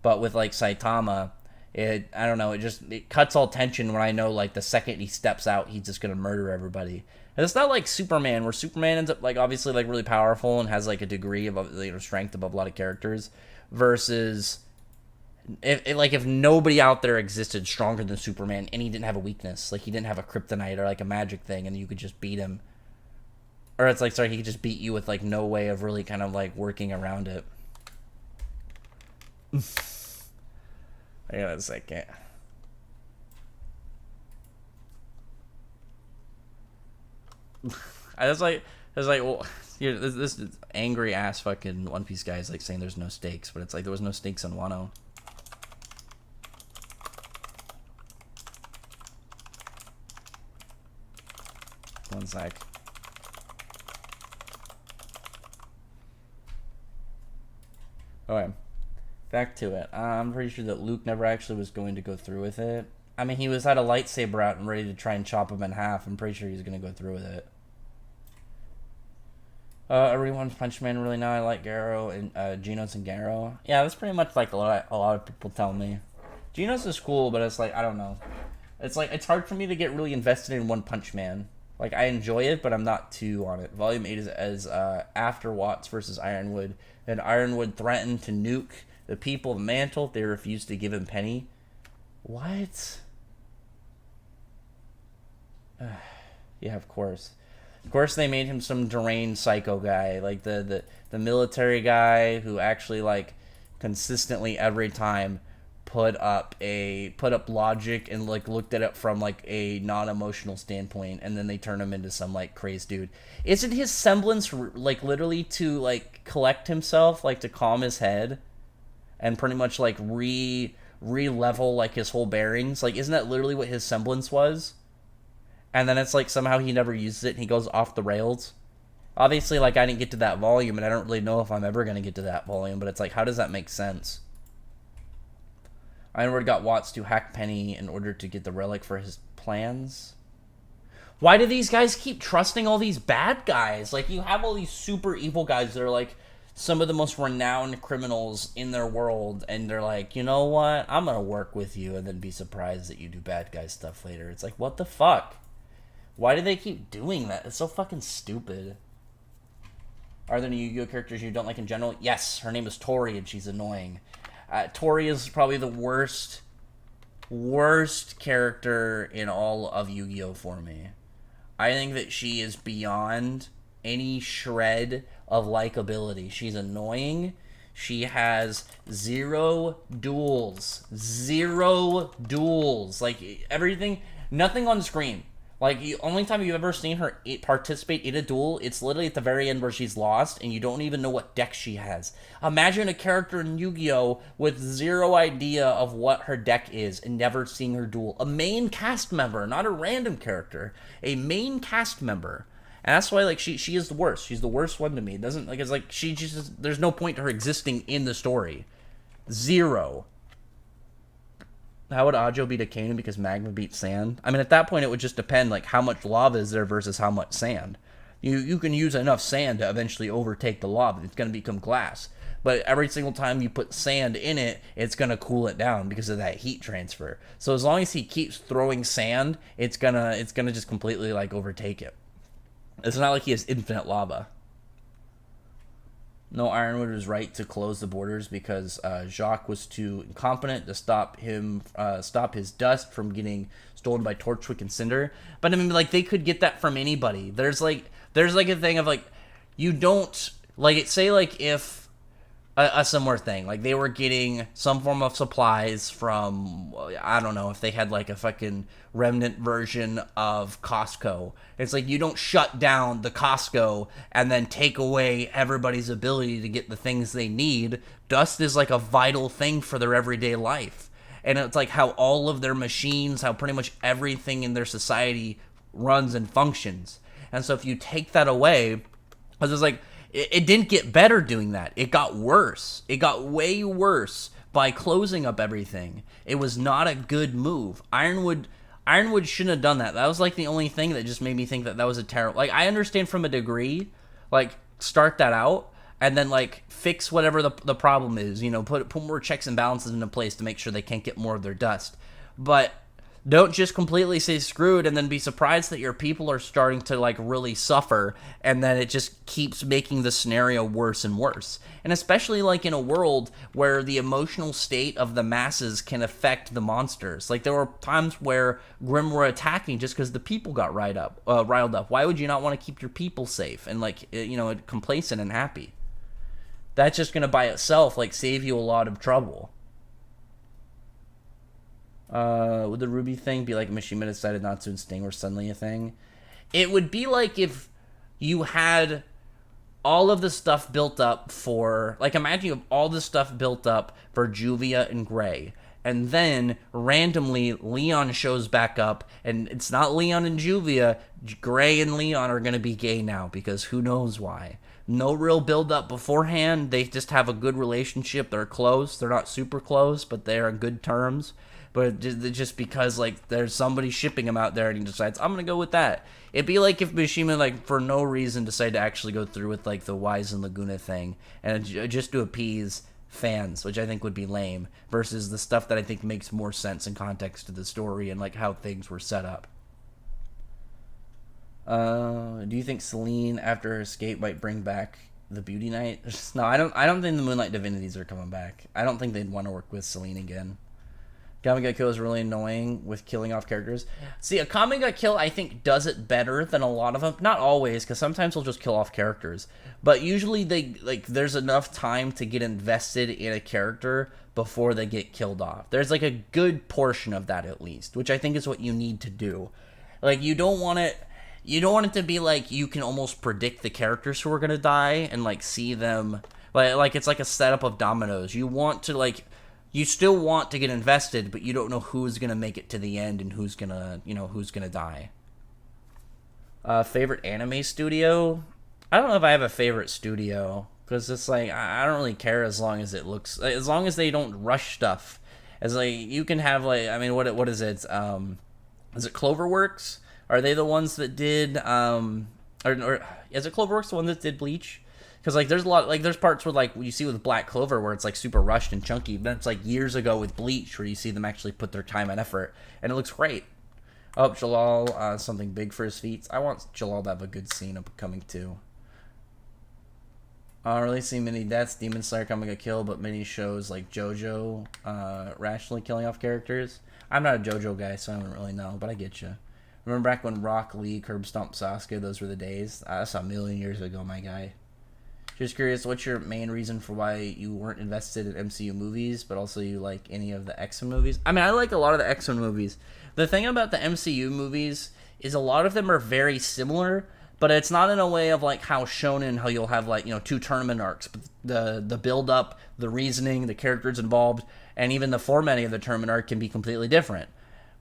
But with like Saitama, I don't know, it cuts all tension when I know like the second he steps out, he's just gonna murder everybody. And it's not like Superman, where Superman ends up like obviously like really powerful and has like a degree of strength above a lot of characters, versus if nobody out there existed stronger than Superman and he didn't have a weakness, like he didn't have a kryptonite or like a magic thing, and you could just beat him, or it's like he could just beat you with like no way of really kind of like working around it. Hang on a second. I was like, well, this angry ass fucking One Piece guy is like saying there's no stakes, but it's like there was no stakes on Wano. One sec. Okay, back to it. I'm pretty sure that Luke never actually was going to go through with it. I mean, he was had a lightsaber out and ready to try and chop him in half. I'm pretty sure he's going to go through with it. Everyone's Punch Man really now. I like Garo and Genos and Garo. Yeah, that's pretty much like a lot of people tell me. Genos is cool, but it's like, I don't know. It's like, it's hard for me to get really invested in One Punch Man. Like, I enjoy it, but I'm not too on it. Volume 8 is as after Watts versus Ironwood. And Ironwood threatened to nuke the people of Mantle if they refused to give him Penny. What? Yeah, of course. Of course they made him some deranged psycho guy. Like, the military guy who actually, like, consistently every time put up logic and like looked at it from like a non-emotional standpoint, and then they turn him into some like crazed dude. Isn't his semblance like literally to like collect himself, like to calm his head and pretty much like re-level like his whole bearings? Like, isn't that literally what his semblance was? And then it's like somehow he never uses it and he goes off the rails. Obviously, like, I didn't get to that volume and I don't really know if I'm ever going to get to that volume, but it's like, how does that make sense? Ironwood got Watts to hack Penny in order to get the relic for his plans. Why do these guys keep trusting all these bad guys? Like, you have all these super evil guys that are, like, some of the most renowned criminals in their world, and they're like, you know what? I'm gonna work with you and then be surprised that you do bad guy stuff later. It's like, what the fuck? Why do they keep doing that? It's so fucking stupid. Are there any Yu-Gi-Oh characters you don't like in general? Yes, her name is Tori, and she's annoying. Tori is probably the worst character in all of Yu-Gi-Oh for me. I think that she is beyond any shred of likability. She's annoying. She has zero duels. Like, everything, nothing on screen. Like, the only time you've ever seen her participate in a duel, it's literally at the very end where she's lost, and you don't even know what deck she has. Imagine a character in Yu-Gi-Oh! With zero idea of what her deck is, and never seeing her duel. A main cast member, not a random character. A main cast member. And that's why, like, she is the worst. She's the worst one to me. It doesn't, like, it's like, she just, there's no point to her existing in the story. Zero. How would Ajo beat a Kanon because magma beats sand? I mean, at that point, it would just depend, like, how much lava is there versus how much sand. You can use enough sand to eventually overtake the lava. It's going to become glass. But every single time you put sand in it, it's going to cool it down because of that heat transfer. So as long as he keeps throwing sand, it's gonna just completely, like, overtake it. It's not like he has infinite lava. No, Ironwood was right to close the borders because Jacques was too incompetent to stop his dust from getting stolen by Torchwick and Cinder. But I mean, like, they could get that from anybody. There's like a thing of like, you don't like it. Say like if a similar thing, like they were getting some form of supplies from, I don't know, if they had like a fucking remnant version of Costco. It's like, you don't shut down the Costco and then take away everybody's ability to get the things they need. Dust is like a vital thing for their everyday life. And it's like how all of their machines, how pretty much everything in their society runs and functions. And so if you take that away, because it's like, it didn't get better doing that. It got worse. It got way worse by closing up everything. It was not a good move. Ironwood shouldn't have done that. That was like the only thing that just made me think that was a terrible... Like, I understand from a degree, like, start that out and then, like, fix whatever the problem is. You know, put more checks and balances into place to make sure they can't get more of their dust. But don't just completely say screwed and then be surprised that your people are starting to, like, really suffer, and then it just keeps making the scenario worse and worse. And especially, like, in a world where the emotional state of the masses can affect the monsters. Like, there were times where Grimm were attacking just because the people got riled up. Why would you not want to keep your people safe and, like, you know, complacent and happy? That's just going to by itself, like, save you a lot of trouble. Would the RWBY thing be like Mishima decided not to and Sting were suddenly a thing? it would be like if you had all of the stuff built up for, like, imagine you have all the stuff built up for Juvia and Gray, and then randomly Leon shows back up, and it's not Leon and Juvia. Gray and Leon are going to be gay now, because who knows why. No real build up beforehand. They just have a good relationship. They're close. They're not super close, but they're on good terms. But just because, like, there's somebody shipping him out there and he decides, I'm going to go with that. It'd be like if Mishima, like, for no reason decided to actually go through with, like, the Wise and Laguna thing and just to appease fans, which I think would be lame, versus the stuff that I think makes more sense in context to the story and, like, how things were set up. Do you think Celine, after her escape, might bring back the Beauty Knight? No, I don't think the Moonlight Divinities are coming back. I don't think they'd want to work with Celine again. Kame Ga Kill is really annoying with killing off characters. See, a Kame Ga Kill, I think, does it better than a lot of them. Not always, because sometimes they'll just kill off characters. But usually, there's enough time to get invested in a character before they get killed off. There's, like, a good portion of that, at least, which I think is what you need to do. Like, you don't want it to be, like, you can almost predict the characters who are going to die and, like, see them. Like, it's like a setup of dominoes. You want to, like... You still want to get invested, but you don't know who's going to make it to the end and who's going to die. Favorite anime studio? I don't know if I have a favorite studio, because it's like, I don't really care as long as it looks, as long as they don't rush stuff. As, like, you can have, like, I mean, what is it? Is it Cloverworks? Are they the ones that did, or is it Cloverworks the one that did Bleach? Because, like, there's a lot, like, there's parts where, like, you see with Black Clover where it's, like, super rushed and chunky. Then it's, like, years ago with Bleach where you see them actually put their time and effort. And it looks great. Oh, Jalal, something big for his feet. I want Jalal to have a good scene upcoming, too. Releasing many deaths, Demon Slayer coming a kill, but many shows like JoJo rationally killing off characters. I'm not a JoJo guy, so I don't really know, but I get you. Remember back when Rock Lee curb stomped Sasuke? Those were the days. That's a million years ago, my guy. Just curious, what's your main reason for why you weren't invested in MCU movies, but also you like any of the X-Men movies? I mean, I like a lot of the X-Men movies. The thing about the MCU movies is a lot of them are very similar, but it's not in a way of like how Shonen, how you'll have like, you know, 2 tournament arcs. But the build-up, the reasoning, the characters involved, and even the formatting of the tournament arc can be completely different.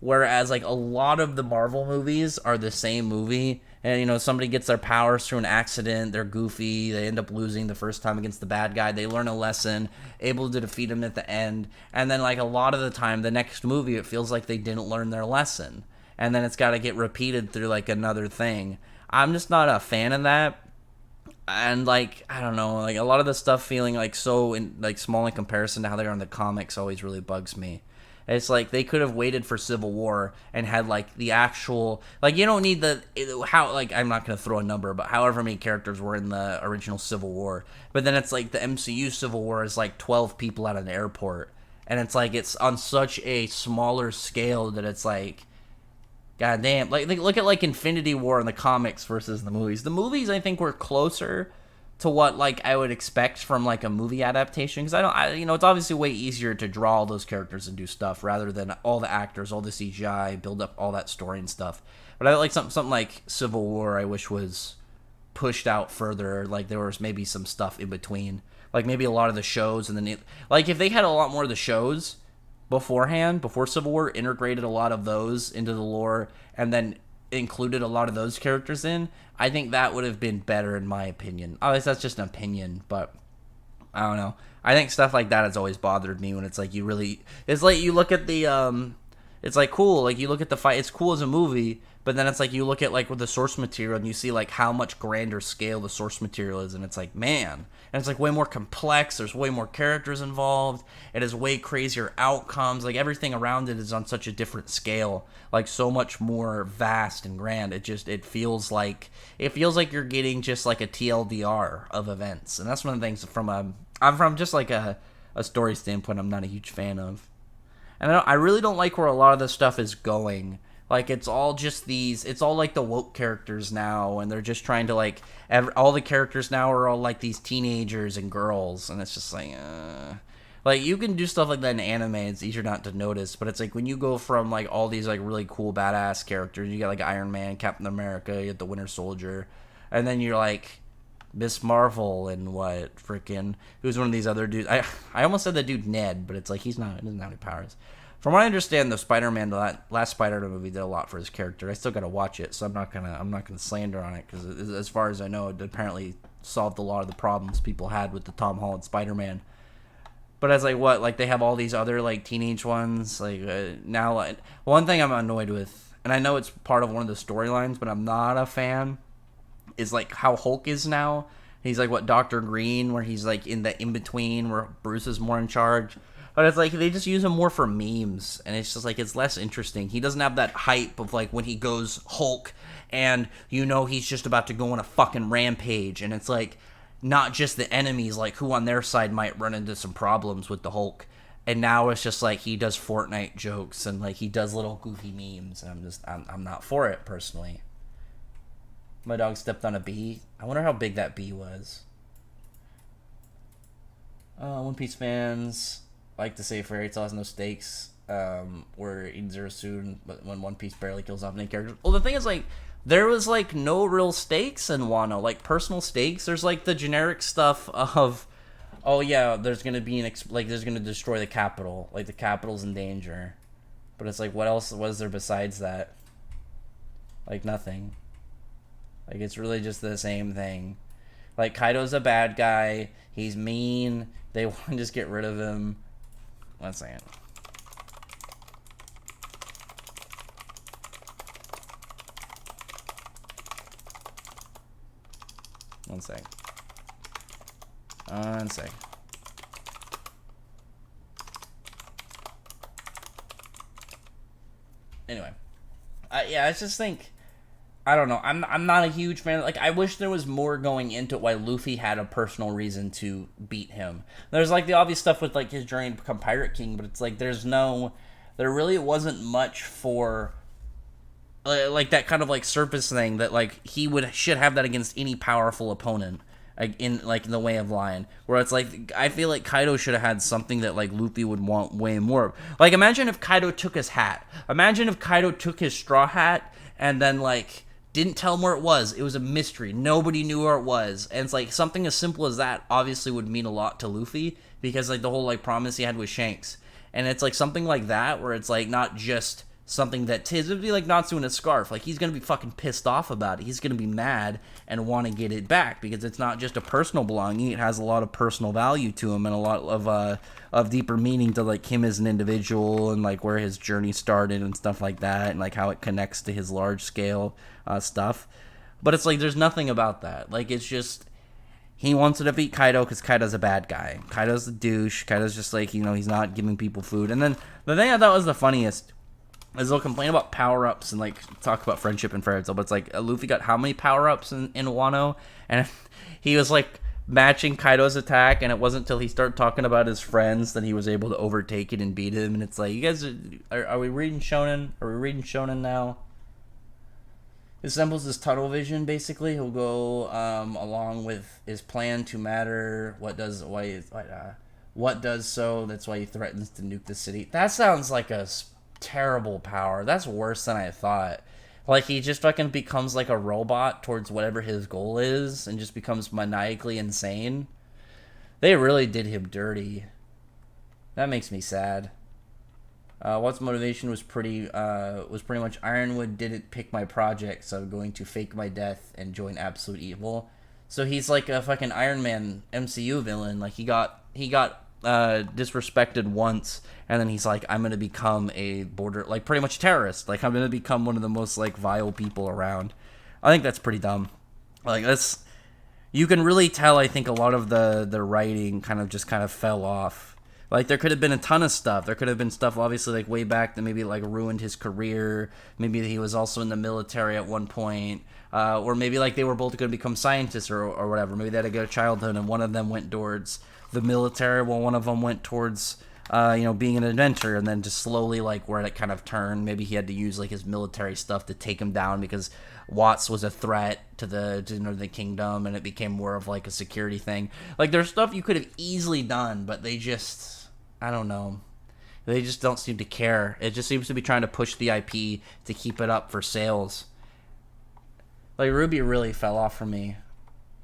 Whereas, like, a lot of the Marvel movies are the same movie. And, you know, somebody gets their powers through an accident. They're goofy. They end up losing the first time against the bad guy. They learn a lesson, able to defeat him at the end. And then, like, a lot of the time, the next movie, it feels like they didn't learn their lesson. And then it's got to get repeated through, like, another thing. I'm just not a fan of that. And, like, I don't know. Like, a lot of the stuff feeling, like, so, small in comparison to how they are in the comics always really bugs me. It's like they could have waited for Civil War and had like the actual, like, you don't need like, I'm not going to throw a number, but however many characters were in the original Civil War. But then it's like the MCU Civil War is like 12 people at an airport. And it's like it's on such a smaller scale that it's like, goddamn. Like, look at like Infinity War in the comics versus the movies. The movies, I think, were closer to what, like, I would expect from, like, a movie adaptation, because you know, it's obviously way easier to draw all those characters and do stuff, rather than all the actors, all the CGI, build up all that story and stuff, but I like something like Civil War, I wish was pushed out further, like, there was maybe some stuff in between, like, maybe a lot of the shows, and then, like, if they had a lot more of the shows beforehand, before Civil War, integrated a lot of those into the lore, and then included a lot of those characters in, I think that would have been better in my opinion. Obviously, that's just an opinion, but I don't know. I think stuff like that has always bothered me when it's like it's like you look at the, it's like cool, like you look at the fight, it's cool as a movie, but then it's like you look at like with the source material and you see like how much grander scale the source material is, and it's like, man, and it's like way more complex, there's way more characters involved, it has way crazier outcomes, like everything around it is on such a different scale, like so much more vast and grand. It feels like you're getting just like a TLDR of events, and that's one of the things I'm from just like a story standpoint I'm not a huge fan of. And I really don't like where a lot of this stuff is going. Like, it's all just it's all like the woke characters now, and they're just trying to, like, all the characters now are all like these teenagers and girls, and it's just like, Like, you can do stuff like that in anime, it's easier not to notice, but it's like when you go from, like, all these, like, really cool badass characters, you got, like, Iron Man, Captain America, you get the Winter Soldier, and then you're, like, Miss Marvel and who's one of these other dudes? I almost said the dude Ned, but it's like, he doesn't have any powers. From what I understand, the last Spider-Man movie did a lot for his character. I still gotta watch it, so I'm not gonna slander on it, because as far as I know, it apparently solved a lot of the problems people had with the Tom Holland Spider-Man. But it's like, what? Like, they have all these other, like, teenage ones. Like, now, like, one thing I'm annoyed with, and I know it's part of one of the storylines, but I'm not a fan, is, like, how Hulk is now. He's, like, what, Dr. Green, where he's, like, in the in-between, where Bruce is more in charge. But it's like, they just use him more for memes, and it's just, like, it's less interesting. He doesn't have that hype of, like, when he goes Hulk, and, you know, he's just about to go on a fucking rampage, and it's, like, not just the enemies, like, who on their side might run into some problems with the Hulk. And now it's just, like, he does Fortnite jokes, and, like, he does little goofy memes, and I'm not for it, personally. My dog stepped on a bee. I wonder how big that bee was. One Piece fans like to say Fairy Tail has no stakes, where in Zero soon, but when One Piece barely kills off any characters. Well, the thing is, like, there was, like, no real stakes in Wano, like, personal stakes. There's, like, the generic stuff of, oh, yeah, there's gonna be there's gonna destroy the capital. Like, the capital's in danger. But it's like, what else was there besides that? Like, nothing. Like, it's really just the same thing. Like, Kaido's a bad guy. He's mean. They want to just get rid of him. One second. One sec. Anyway. Yeah, I just think, I don't know. I'm not a huge fan. Like, I wish there was more going into why Luffy had a personal reason to beat him. There's, like, the obvious stuff with, like, his journey to become Pirate King, but it's like there really wasn't much for, like, that kind of, like, surface thing that, like, should have that against any powerful opponent, like, in the way of Lion, where it's like, I feel like Kaido should have had something that, like, Luffy would want way more of. Like, imagine if Kaido took his hat. Imagine if Kaido took his straw hat and then, like, didn't tell him where it was. It was a mystery. Nobody knew where it was. And it's like, something as simple as that obviously would mean a lot to Luffy, because, like, the whole, like, promise he had with Shanks. And it's like something like that, where it's like not just something that it would be like Natsu in a scarf. Like, he's gonna be fucking pissed off about it. He's gonna be mad and want to get it back, because it's not just a personal belonging. It has a lot of personal value to him, and a lot of deeper meaning to, like, him as an individual, and, like, where his journey started and stuff like that, and, like, how it connects to his large scale stuff. But it's like, there's nothing about that. Like, it's just, he wants to defeat Kaido because Kaido's a bad guy. Kaido's a douche. Kaido's just, like, you know, he's not giving people food. And then the thing I thought was the funniest is they'll complain about power-ups and, like, talk about friendship and Fairy Tail, but it's like, Luffy got how many power-ups in Wano? And he was, like, matching Kaido's attack, and it wasn't until he started talking about his friends that he was able to overtake it and beat him. And it's like, you guys, are we reading Shonen? Are we reading Shonen now? It resembles his tunnel vision, basically. He'll go along with his plan to matter. What does so? That's why he threatens to nuke the city. That sounds like a terrible power. That's worse than I thought. Like, he just fucking becomes like a robot towards whatever his goal is, and just becomes maniacally insane. They really did him dirty. That makes me sad. What's motivation was pretty much, Ironwood didn't pick my project, so I'm going to fake my death and join Absolute Evil. So he's like a fucking Iron Man MCU villain. Like, he got disrespected once, and then he's like, I'm gonna become a like, pretty much terrorist. Like, I'm gonna become one of the most, like, vile people around. I think that's pretty dumb. Like, that's, you can really tell, I think, a lot of the writing kind of fell off. Like, there could have been a ton of stuff. There could have been stuff, obviously, like, way back that maybe, like, ruined his career. Maybe he was also in the military at one point. Or maybe, like, they were both going to become scientists or whatever. Maybe they had a good childhood, and one of them went towards the military, while one of them went towards, being an inventor. And then just slowly, like, where it kind of turned. Maybe he had to use, like, his military stuff to take him down, because Watts was a threat to the kingdom, and it became more of, like, a security thing. Like, there's stuff you could have easily done, but they just, I don't know. They just don't seem to care. It just seems to be trying to push the IP to keep it up for sales. Like, RWBY really fell off for me.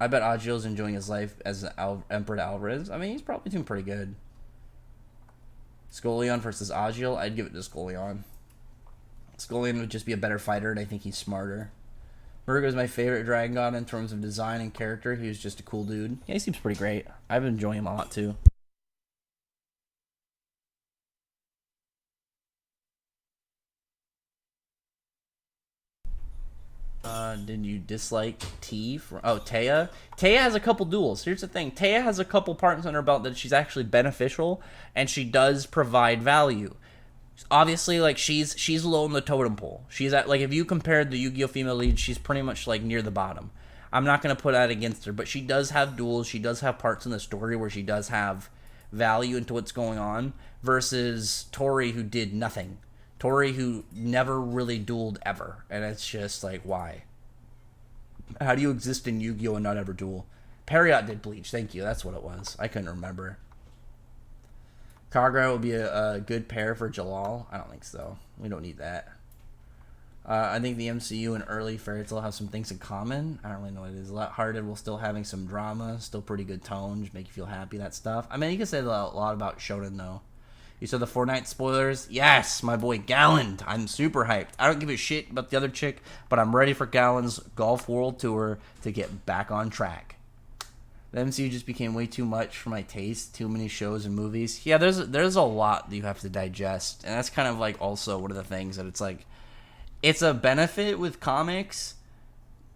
I bet Agil's enjoying his life as Emperor Alvarez. I mean, he's probably doing pretty good. Scoleon versus Agil, I'd give it to Scoleon. Scoleon would just be a better fighter, and I think he's smarter. Murgo's my favorite Dragon God in terms of design and character. He was just a cool dude. Yeah, he seems pretty great. I've been enjoying him a lot, too. Did you dislike T? Taya? Taya has a couple duels. Here's the thing. Taya has a couple parts on her belt that she's actually beneficial, and she does provide value. Obviously, like, she's low in the totem pole. She's at, like, if you compared the Yu-Gi-Oh! Female lead, she's pretty much, like, near the bottom. I'm not going to put that against her, but she does have duels. She does have parts in the story where she does have value into what's going on, versus Tori, who did nothing. Tori, who never really dueled ever. And it's just like, why? How do you exist in Yu-Gi-Oh! And not ever duel? Periot did Bleach. Thank you. That's what it was. I couldn't remember. Kagura would be a good pair for Jalal. I don't think so. We don't need that. I think the MCU and early Fairy Tail have some things in common. I don't really know what it is. A lot hearted while still having some drama. Still pretty good tones. Make you feel happy. That stuff. I mean, you can say a lot about Shonen, though. You saw the Fortnite spoilers? Yes, my boy Galland. I'm super hyped. I don't give a shit about the other chick, but I'm ready for Galland's Golf World Tour to get back on track. The MCU just became way too much for my taste. Too many shows and movies. Yeah, there's a lot that you have to digest, and that's kind of like also one of the things that it's like, it's a benefit with comics,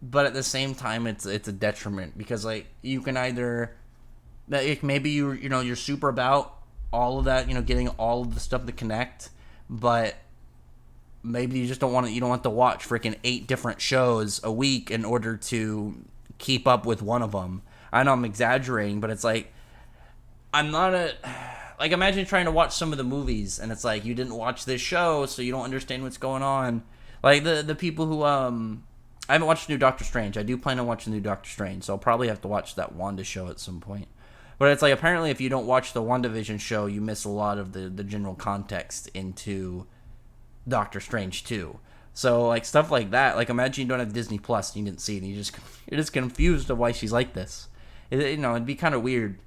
but at the same time it's a detriment, because like you can either, like, maybe you're super about all of that, getting all of the stuff to connect, but maybe you just don't want to, you don't want to watch freaking 8 different shows a week in order to keep up with one of them. I know I'm exaggerating, but it's like, like, imagine trying to watch some of the movies, and it's like, you didn't watch this show, so you don't understand what's going on. Like, the people who, I haven't watched the new Doctor Strange. I do plan on watching the new Doctor Strange, so I'll probably have to watch that Wanda show at some point. But it's like, apparently if you don't watch the WandaVision show, you miss a lot of the general context into Doctor Strange 2. So, like, stuff like that. Like, imagine you don't have Disney Plus and you didn't see it, and you're just confused of why she's like this. It'd be kind of weird.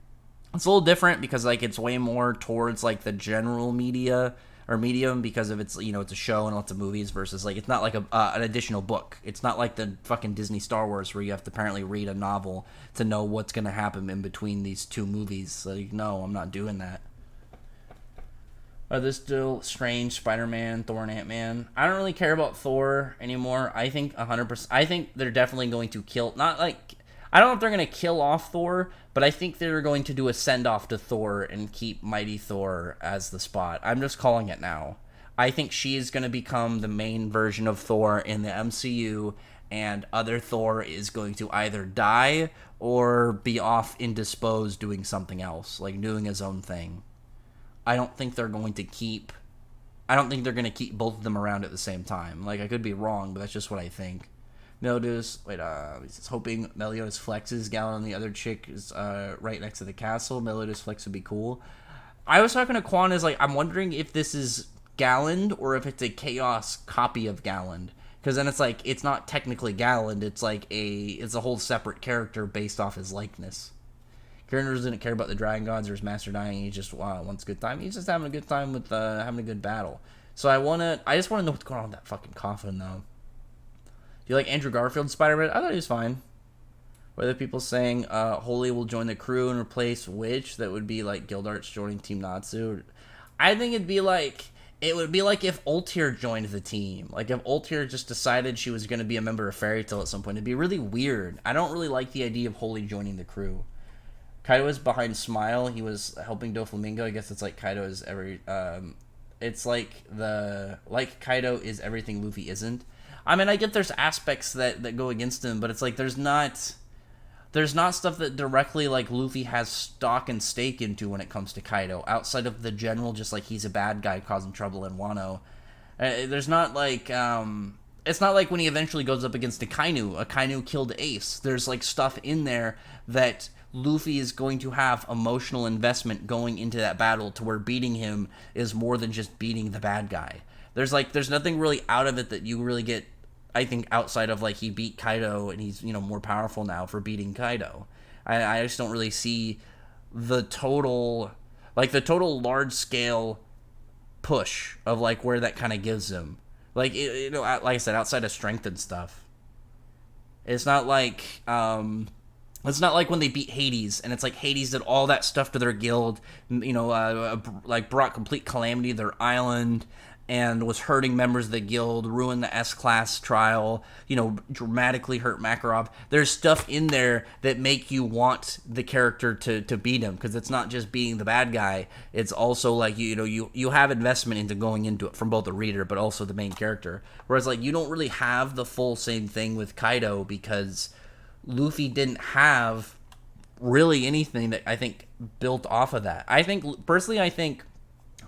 It's a little different because, like, it's way more towards, like, the general media or medium, because of it's, it's a show and lots of movies, versus, like, it's not like an additional book. It's not like the fucking Disney Star Wars where you have to apparently read a novel to know what's going to happen in between these 2 movies. Like, no, I'm not doing that. Are there still Strange, Spider-Man, Thor, and Ant-Man? I don't really care about Thor anymore. I think 100%. I think they're definitely going to kill. Not like, I don't know if they're going to kill off Thor, but I think they're going to do a send-off to Thor and keep Mighty Thor as the spot. I'm just calling it now. I think she is going to become the main version of Thor in the MCU, and other Thor is going to either die or be off indisposed doing something else, like doing his own thing. I don't think they're going to keep both of them around at the same time. Like, I could be wrong, but that's just what I think. Meliodas, he's hoping Meliodas flexes. Gallon and the other chick is right next to the castle. Meliodas flex would be cool. I was talking to Quan, is like, I'm wondering if this is Galland or if it's a Chaos copy of Galland. Because then it's like, it's not technically Galland, it's like it's a whole separate character based off his likeness. Kieran doesn't care about the Dragon Gods or his master dying. He just wants a good time. He's just having a good time with having a good battle. So I just want to know what's going on with that fucking coffin, though. Do you like Andrew Garfield's Spider-Man? I thought he was fine. Whether people saying Holy will join the crew and replace Witch, that would be like Gildarts joining Team Natsu. I think it would be like if Ultir joined the team. Like, if Ultir just decided she was going to be a member of Fairy Tail at some point. It'd be really weird. I don't really like the idea of Holy joining the crew. Kaido is behind Smile. He was helping Doflamingo. I guess it's like Kaido is it's like Kaido is everything Luffy isn't. I mean, I get there's aspects that go against him, but it's like there's not stuff that directly, like, Luffy has stock and stake into when it comes to Kaido, outside of the general, just like he's a bad guy causing trouble in Wano. There's not like it's not like when he eventually goes up against Akainu killed Ace. There's like stuff in there that Luffy is going to have emotional investment going into that battle to where beating him is more than just beating the bad guy. There's nothing really out of it that you really get, I think, outside of like he beat Kaido and he's, more powerful now for beating Kaido. I just don't really see the total large scale push of like where that kind of gives him. Like, like I said, outside of strength and stuff. It's not like when they beat Hades, and it's like Hades did all that stuff to their guild, like brought complete calamity to their island, and was hurting members of the guild, ruined the S-Class trial, dramatically hurt Makarov. There's stuff in there that make you want the character to beat him, because it's not just beating the bad guy. It's also like, you have investment into going into it from both the reader, but also the main character. Whereas, like, you don't really have the full same thing with Kaido, because Luffy didn't have really anything that I think built off of that. I think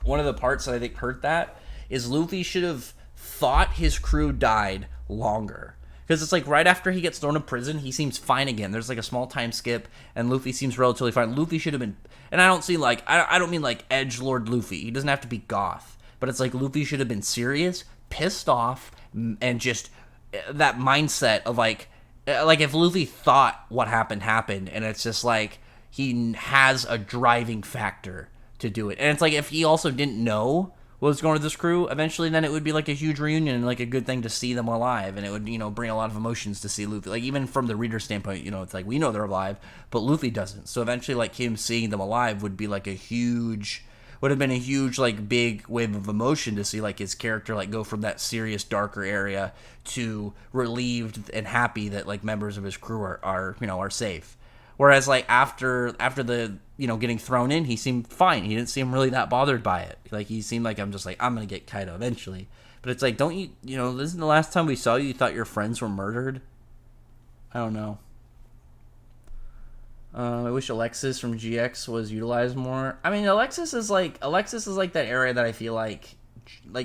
one of the parts that I think hurt that is Luffy should have thought his crew died longer. Because it's like right after he gets thrown in prison, he seems fine again. There's like a small time skip, and Luffy seems relatively fine. Luffy should have been, and I don't mean like edgelord Luffy. He doesn't have to be goth. But it's like Luffy should have been serious, pissed off, and just that mindset of like if Luffy thought what happened, and it's just like he has a driving factor to do it. And it's like if he also didn't know what was going to this crew, eventually then it would be like a huge reunion and like a good thing to see them alive, and it would, bring a lot of emotions to see Luffy. Like even from the reader standpoint, it's like we know they're alive, but Luffy doesn't. So eventually like him seeing them alive would have been a huge like big wave of emotion to see like his character like go from that serious darker area to relieved and happy that like members of his crew are safe. Whereas like after the getting thrown in, he seemed fine. He didn't seem really that bothered by it. Like he seemed like I'm gonna get Kaido eventually. But it's like, don't you this is the last time we saw you thought your friends were murdered? I don't know. I wish Alexis from GX was utilized more. I mean, Alexis is like that area that I feel like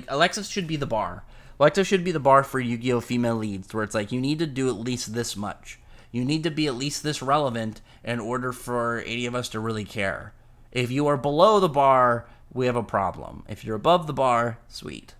Alexis should be the bar. Alexis should be the bar for Yu-Gi-Oh! Female leads, where it's like you need to do at least this much. You need to be at least this relevant in order for any of us to really care. If you are below the bar, we have a problem. If you're above the bar, sweet.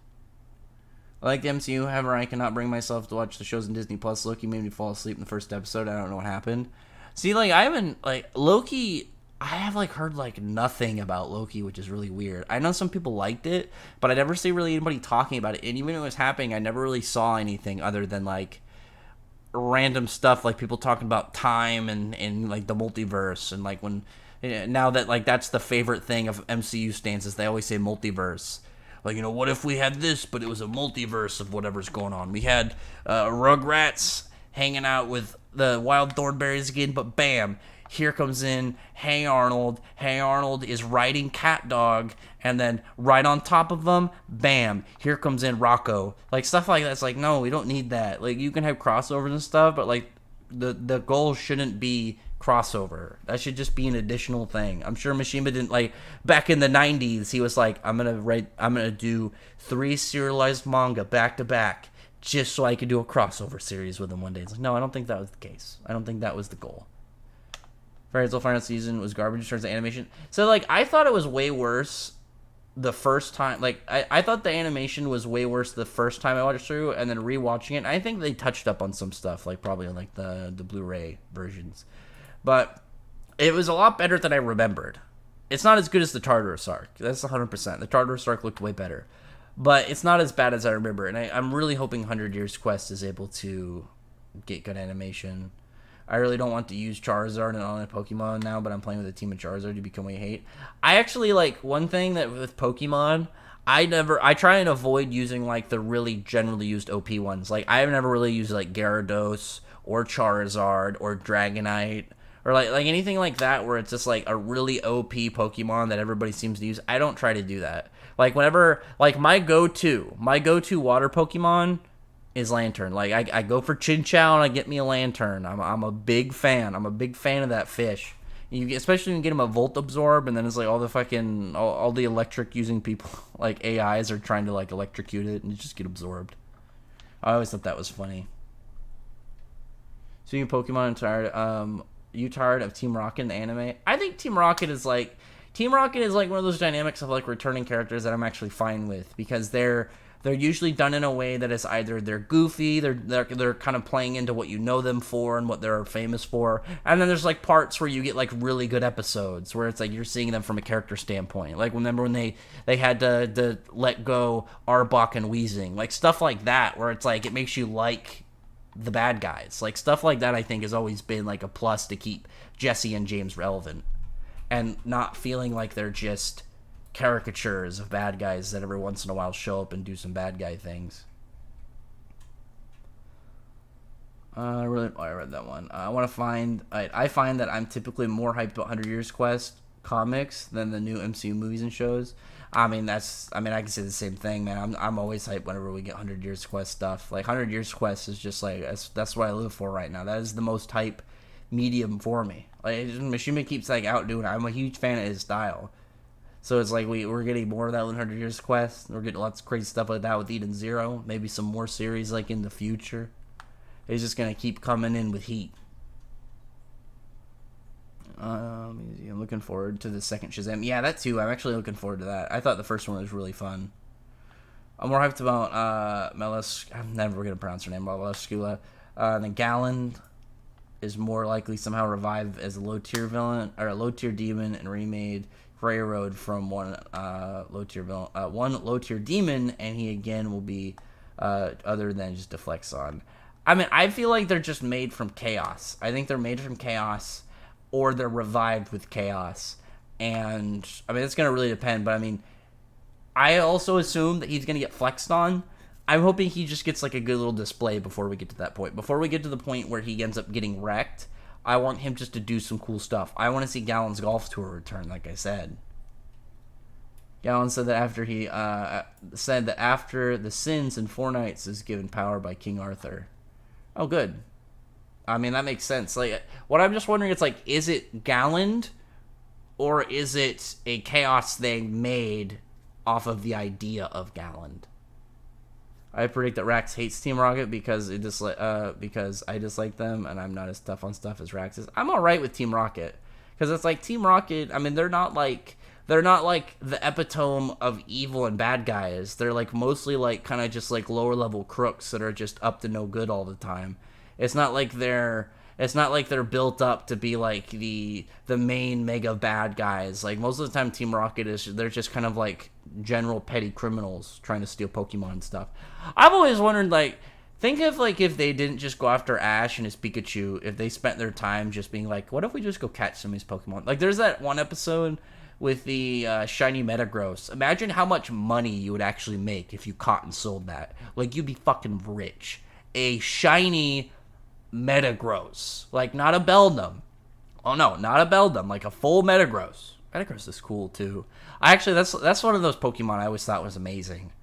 I like the MCU, however, I cannot bring myself to watch the shows in Disney Plus. Loki made me fall asleep in the first episode. I don't know what happened. See, like, I haven't, like, Loki, I have, like, heard, like, nothing about Loki, which is really weird. I know some people liked it, but I never see really anybody talking about it. And even when it was happening, I never really saw anything other than, like, random stuff, like people talking about time and like, the multiverse. And, like, now that, like, that's the favorite thing of MCU stances, they always say multiverse. Like, what if we had this, but it was a multiverse of whatever's going on. We had Rugrats hanging out with the wild thornberries again, but bam, here comes in Hey Arnold. Hey Arnold is riding Cat Dog, and then right on top of them, bam, here comes in Rocco. Like, stuff like that. It's like, no, we don't need that. Like, you can have crossovers and stuff, but, like, the goal shouldn't be crossover. That should just be an additional thing. I'm sure Mishima didn't, like, back in the 90s, he was like, I'm gonna do 3 serialized manga back to back just so I could do a crossover series with him one day. It's like, no, I don't think that was the case. I don't think that was the goal. Fairy Tail final season was garbage in terms of animation. So, like, I thought it was way worse the first time. Like, I thought the animation was way worse the first time I watched through, and then rewatching it, I think they touched up on some stuff, like, probably on, like, the Blu-ray versions. But it was a lot better than I remembered. It's not as good as the Tartarus arc. That's 100%. The Tartarus arc looked way better. But it's not as bad as I remember, and I'm really hoping 100 Years Quest is able to get good animation. I really don't want to use Charizard and all that Pokemon now, but I'm playing with a team of Charizard to become what I hate. I actually, like, one thing that with Pokemon, I try and avoid using, like, the really generally used OP ones. Like, I've never really used, like, Gyarados or Charizard or Dragonite or, like anything like that where it's just, like, a really OP Pokemon that everybody seems to use. I don't try to do that. Like, whenever, like, my go-to water Pokemon is Lantern. Like, I go for Chinchou and I get me a Lantern. I'm a big fan. I'm a big fan of that fish. Especially when you get him a Volt Absorb, and then it's like all the electric using people, like AIs, are trying to, like, electrocute it and you just get absorbed. I always thought that was funny. Speaking of Pokemon, I'm tired. you tired of Team Rocket in the anime? I think Team Rocket is like one of those dynamics of like returning characters that I'm actually fine with, because they're usually done in a way that is either they're goofy, they're kind of playing into what you know them for and what they're famous for, and then there's like parts where you get like really good episodes where it's like you're seeing them from a character standpoint. Like remember when they had to let go Arbok and Weezing, like stuff like that, where it's like it makes you like the bad guys. Like stuff like that I think has always been like a plus to keep Jesse and James relevant and not feeling like they're just caricatures of bad guys that every once in a while show up and do some bad guy things. I read that one. I find that I'm typically more hyped about 100 Years Quest comics than the new MCU movies and shows. I can say the same thing, man. I'm always hyped whenever we get 100 Years Quest stuff. Like 100 Years Quest is just like that's what I live for right now. That is the most hype medium for me. Like Mishima keeps like outdoing it. I'm a huge fan of his style. So it's like we're getting more of that 100 Years Quest. We're getting lots of crazy stuff like that with Eden Zero. Maybe some more series like in the future. It's just gonna keep coming in with heat. I'm looking forward to the second Shazam. Yeah, that too. I'm actually looking forward to that. I thought the first one was really fun. I'm more hyped about I'm never gonna pronounce her name. Melascula. Then Galland is more likely somehow revived as a low tier villain or a low tier demon and remade railroad from one low tier demon, and he again will be other than just a Flexon. I mean, I feel like they're just made from chaos. I think they're made from chaos, or they're revived with chaos. And I mean, it's gonna really depend. But I mean, I also assume that he's gonna get flexed on. I'm hoping he just gets like a good little display before we get to that point. Before we get to the point where he ends up getting wrecked, I want him just to do some cool stuff. I want to see Gallen's golf tour return, like I said. Gallen said that after the sins in 4 nights is given power by King Arthur. Oh, good. I mean, that makes sense. Like, what I'm just wondering, it's like, is it Galland, or is it a chaos thing made off of the idea of Galland? I predict that Rax hates Team Rocket because I dislike them, and I'm not as tough on stuff as Rax is. I'm alright with Team Rocket, because it's like Team Rocket, I mean, they're not like the epitome of evil and bad guys. They're like mostly like kind of just like lower level crooks that are just up to no good all the time. It's not like they're built up to be like the main mega bad guys. Like most of the time Team Rocket they're just kind of like general petty criminals trying to steal Pokemon and stuff. I've always wondered, like, think of like if they didn't just go after Ash and his Pikachu, if they spent their time just being like, what if we just go catch some of these Pokemon? Like there's that one episode with the shiny Metagross. Imagine how much money you would actually make if you caught and sold that. Like, you'd be fucking rich. A shiny Metagross. Like, not a Beldum. Oh, no, not a Beldum. Like, a full Metagross. Metagross is cool, too. That's one of those Pokemon I always thought was amazing.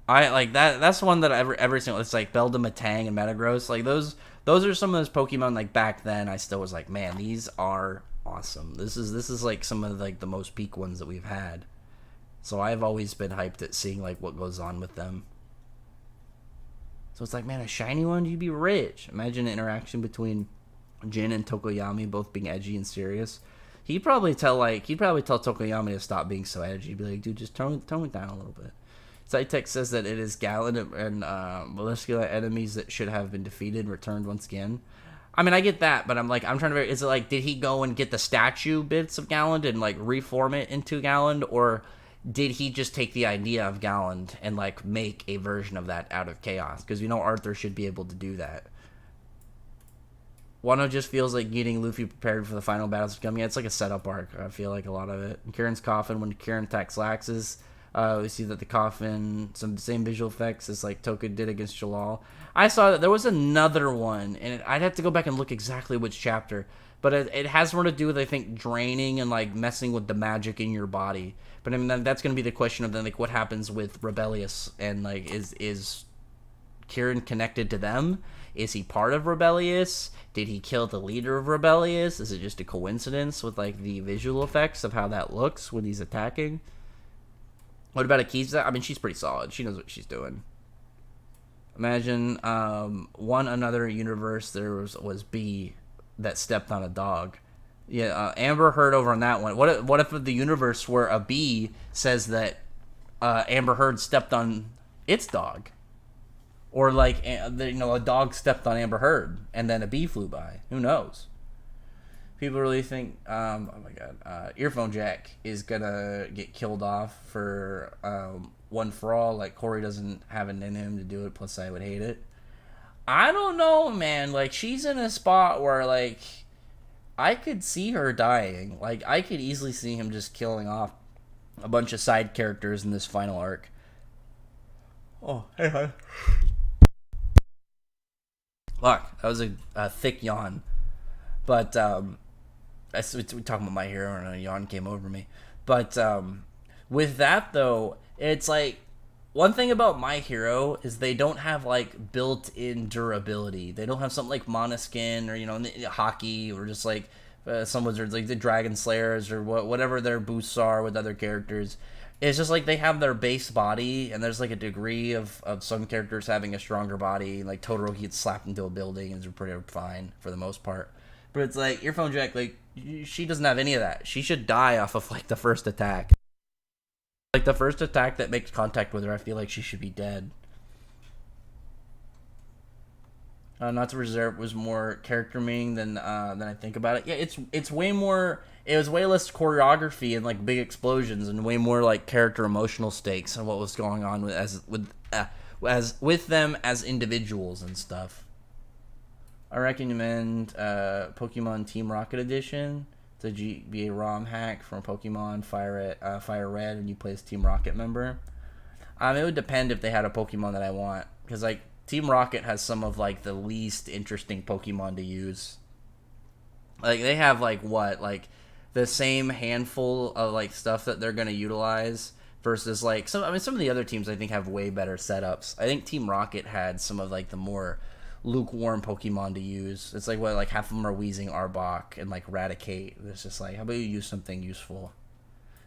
I like that. That's one that every single, it's like Beldum, Matang, and Metagross. Like, those are some of those Pokemon, like, back then I still was like, man, these are awesome. This is like some of like the most peak ones that we've had. So I've always been hyped at seeing like what goes on with them. So it's like, man, a shiny one, you'd be rich. Imagine an interaction between Jin and Tokoyami both being edgy and serious. He'd probably tell Tokoyami to stop being so edgy. He'd be like, dude, just tone it down a little bit. Cytech says that it is Gallant and Melascula enemies that should have been defeated and returned once again. I mean, I get that, but I'm trying to figure, is it like, did he go and get the statue bits of Galland and like reform it into Galland, or did he just take the idea of Galland and like make a version of that out of chaos? Because Arthur should be able to do that. Wano just feels like getting Luffy prepared for the final battles to come. Yeah, it's like a setup arc. I feel like a lot of it. In Kieran's coffin, when Kieran attacks Laxus, we see that the coffin, some of the same visual effects as like Toka did against Jalal. I saw that there was another one, and I'd have to go back and look exactly which chapter, but it has more to do with, I think, draining and like messing with the magic in your body. But I mean, that's going to be the question of then, like, what happens with Rebellious, and like, is Kieran connected to them? Is he part of Rebellious? Did he kill the leader of Rebellious? Is it just a coincidence with like the visual effects of how that looks when he's attacking? What about Akiza? I mean, she's pretty solid. She knows what she's doing. Imagine another universe there was B that stepped on a dog. Yeah, Amber Heard over on that one. What if the universe where a bee says that Amber Heard stepped on its dog, or like a dog stepped on Amber Heard and then a bee flew by? Who knows? People really think, oh my god, Earphone Jack is gonna get killed off for One for All. Like, Corey doesn't have it in him to do it. Plus, I would hate it. I don't know, man. Like, she's in a spot where like I could see her dying. Like, I could easily see him just killing off a bunch of side characters in this final arc. Oh, hey, hi. Fuck, that was a thick yawn. But, we're talking about My Hero, and a yawn came over me. But, with that, though, it's like, one thing about My Hero is they don't have, like, built-in durability. They don't have something like Monoskin or, hockey, or just, like, some wizards, like the Dragon Slayers, or whatever their boosts are with other characters. It's just, like, they have their base body, and there's, like, a degree of some characters having a stronger body. Like, Totoro gets slapped into a building, and is pretty fine, for the most part. But it's, like, Earphone Jack, like, she doesn't have any of that. She should die off of, like, the first attack. Like, the first attack that makes contact with her, I feel like she should be dead. Not to Reserve was more character meaning than I think about it. Yeah, it's way more. It was way less choreography and like big explosions, and way more like character emotional stakes and what was going on with them as individuals and stuff. I recommend Pokemon Team Rocket Edition to be a ROM hack from Pokemon Fire Red, and you play as Team Rocket member. It would depend if they had a Pokemon that I want, because like Team Rocket has some of like the least interesting Pokemon to use. Like they have like the same handful of like stuff that they're gonna utilize versus like some of the other teams I think have way better setups. I think Team Rocket had some of like the more lukewarm Pokemon to use. It's like half of them are Weezing, Arbok, and like Raticate. It's just like, how about you use something useful?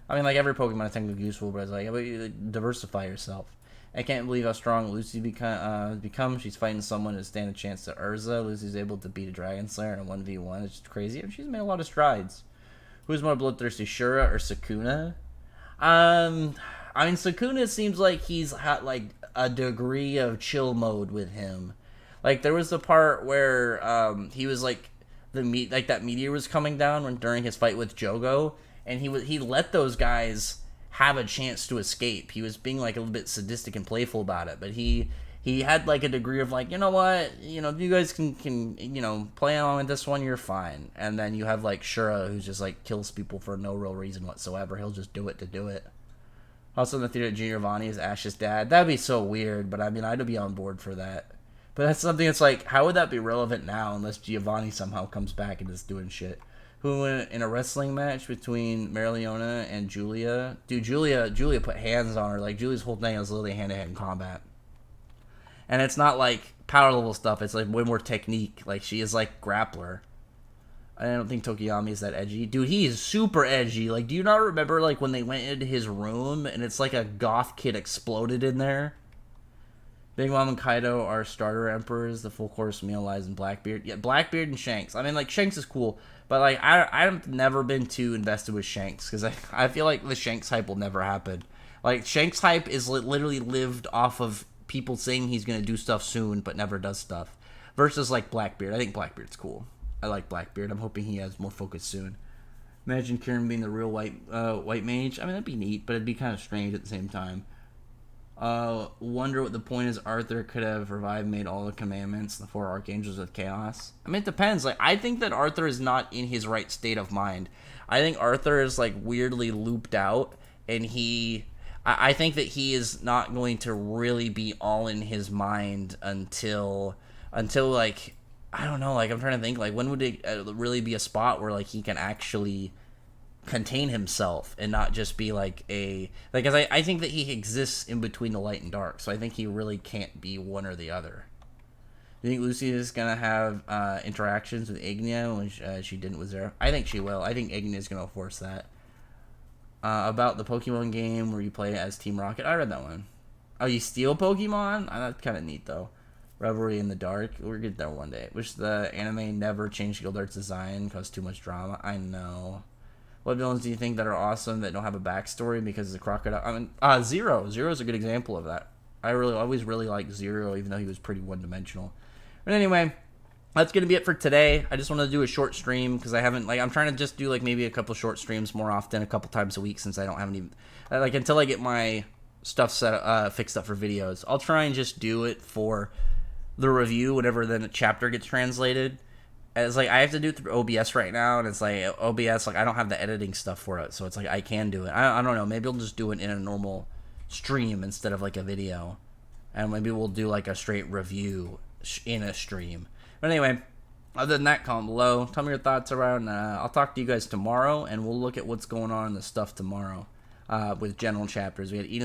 I mean, like every Pokemon is technically useful, but it's like, how about you diversify yourself? I can't believe how strong Lucy become. She's fighting someone to stand a chance to Urza. Lucy's able to beat a Dragon Slayer in a 1v1. It's just crazy. She's made a lot of strides. Who's more bloodthirsty, Shura or Sukuna? I mean, Sukuna seems like he's had like a degree of chill mode with him. Like there was the part where he was like that meteor was coming down during his fight with Jogo, and he let those guys have a chance to escape. He was being like a little bit sadistic and playful about it, but he had like a degree of like, you know what, you guys can play along with this one, you're fine. And then you have like Shura, who's just like kills people for no real reason whatsoever. He'll just do it to do it. Also in the theater, Giovanni is Ash's dad. That'd be so weird, but I mean, I'd be on board for that. But that's something that's like, how would that be relevant now unless Giovanni somehow comes back and is doing shit? Who in a wrestling match between Marileona and Julia? Dude, Julia put hands on her. Like, Julia's whole thing is literally hand-to-hand combat. And it's not, like, power level stuff. It's, like, way more technique. Like, she is, like, grappler. I don't think Tokiyami is that edgy. Dude, he is super edgy. Like, do you not remember, like, when they went into his room and it's like a goth kid exploded in there? Big Mom and Kaido are starter emperors. The full course meal lies in Blackbeard. Yeah, Blackbeard and Shanks. I mean, like, Shanks is cool. But, like, I've never been too invested with Shanks. Because I feel like the Shanks hype will never happen. Like, Shanks hype is literally lived off of people saying he's going to do stuff soon, but never does stuff. Versus, like, Blackbeard. I think Blackbeard's cool. I like Blackbeard. I'm hoping he has more focus soon. Imagine Kieran being the real white mage. I mean, that'd be neat, but it'd be kind of strange at the same time. Wonder what the point is. Arthur could have revived, made all the commandments, the 4 archangels with chaos. I mean, it depends. Like, I think that Arthur is not in his right state of mind. I think Arthur is, like, weirdly looped out, and I think that he is not going to really be all in his mind until like, I don't know, like, I'm trying to think, like, when would it really be a spot where, like, he can actually contain himself and not just be like because I think that he exists in between the light and dark, so I think he really can't be one or the other. Do you think Lucy is gonna have interactions with Ignia when she didn't with Zero? I think she will. I think Ignia is gonna force that. About the Pokemon game where you play as Team Rocket, I read that one. Oh, you steal Pokemon? That's kind of neat though. Revelry in the Dark. We'll get there one day. Wish the anime never changed Gildart's design, caused too much drama. I know. What villains do you think that are awesome that don't have a backstory because of the crocodile? I mean, Zero. Zero's a good example of that. I always really liked Zero, even though he was pretty one-dimensional. But anyway, that's gonna be it for today. I just wanted to do a short stream because I haven't, I'm trying to just do maybe a couple short streams more often, a couple times a week, since I don't have any, until I get my stuff fixed up for videos. I'll try and just do it for the review whenever the chapter gets translated. It's I have to do it through OBS right now, and it's OBS, I don't have the editing stuff for it, so it's I can do it. I don't know, maybe I'll just do it in a normal stream instead of a video, and maybe we'll do a straight review in a stream. But anyway, other than that, comment below, tell me your thoughts around. I'll talk to you guys tomorrow, and we'll look at what's going on in the stuff tomorrow with general chapters. We had Eden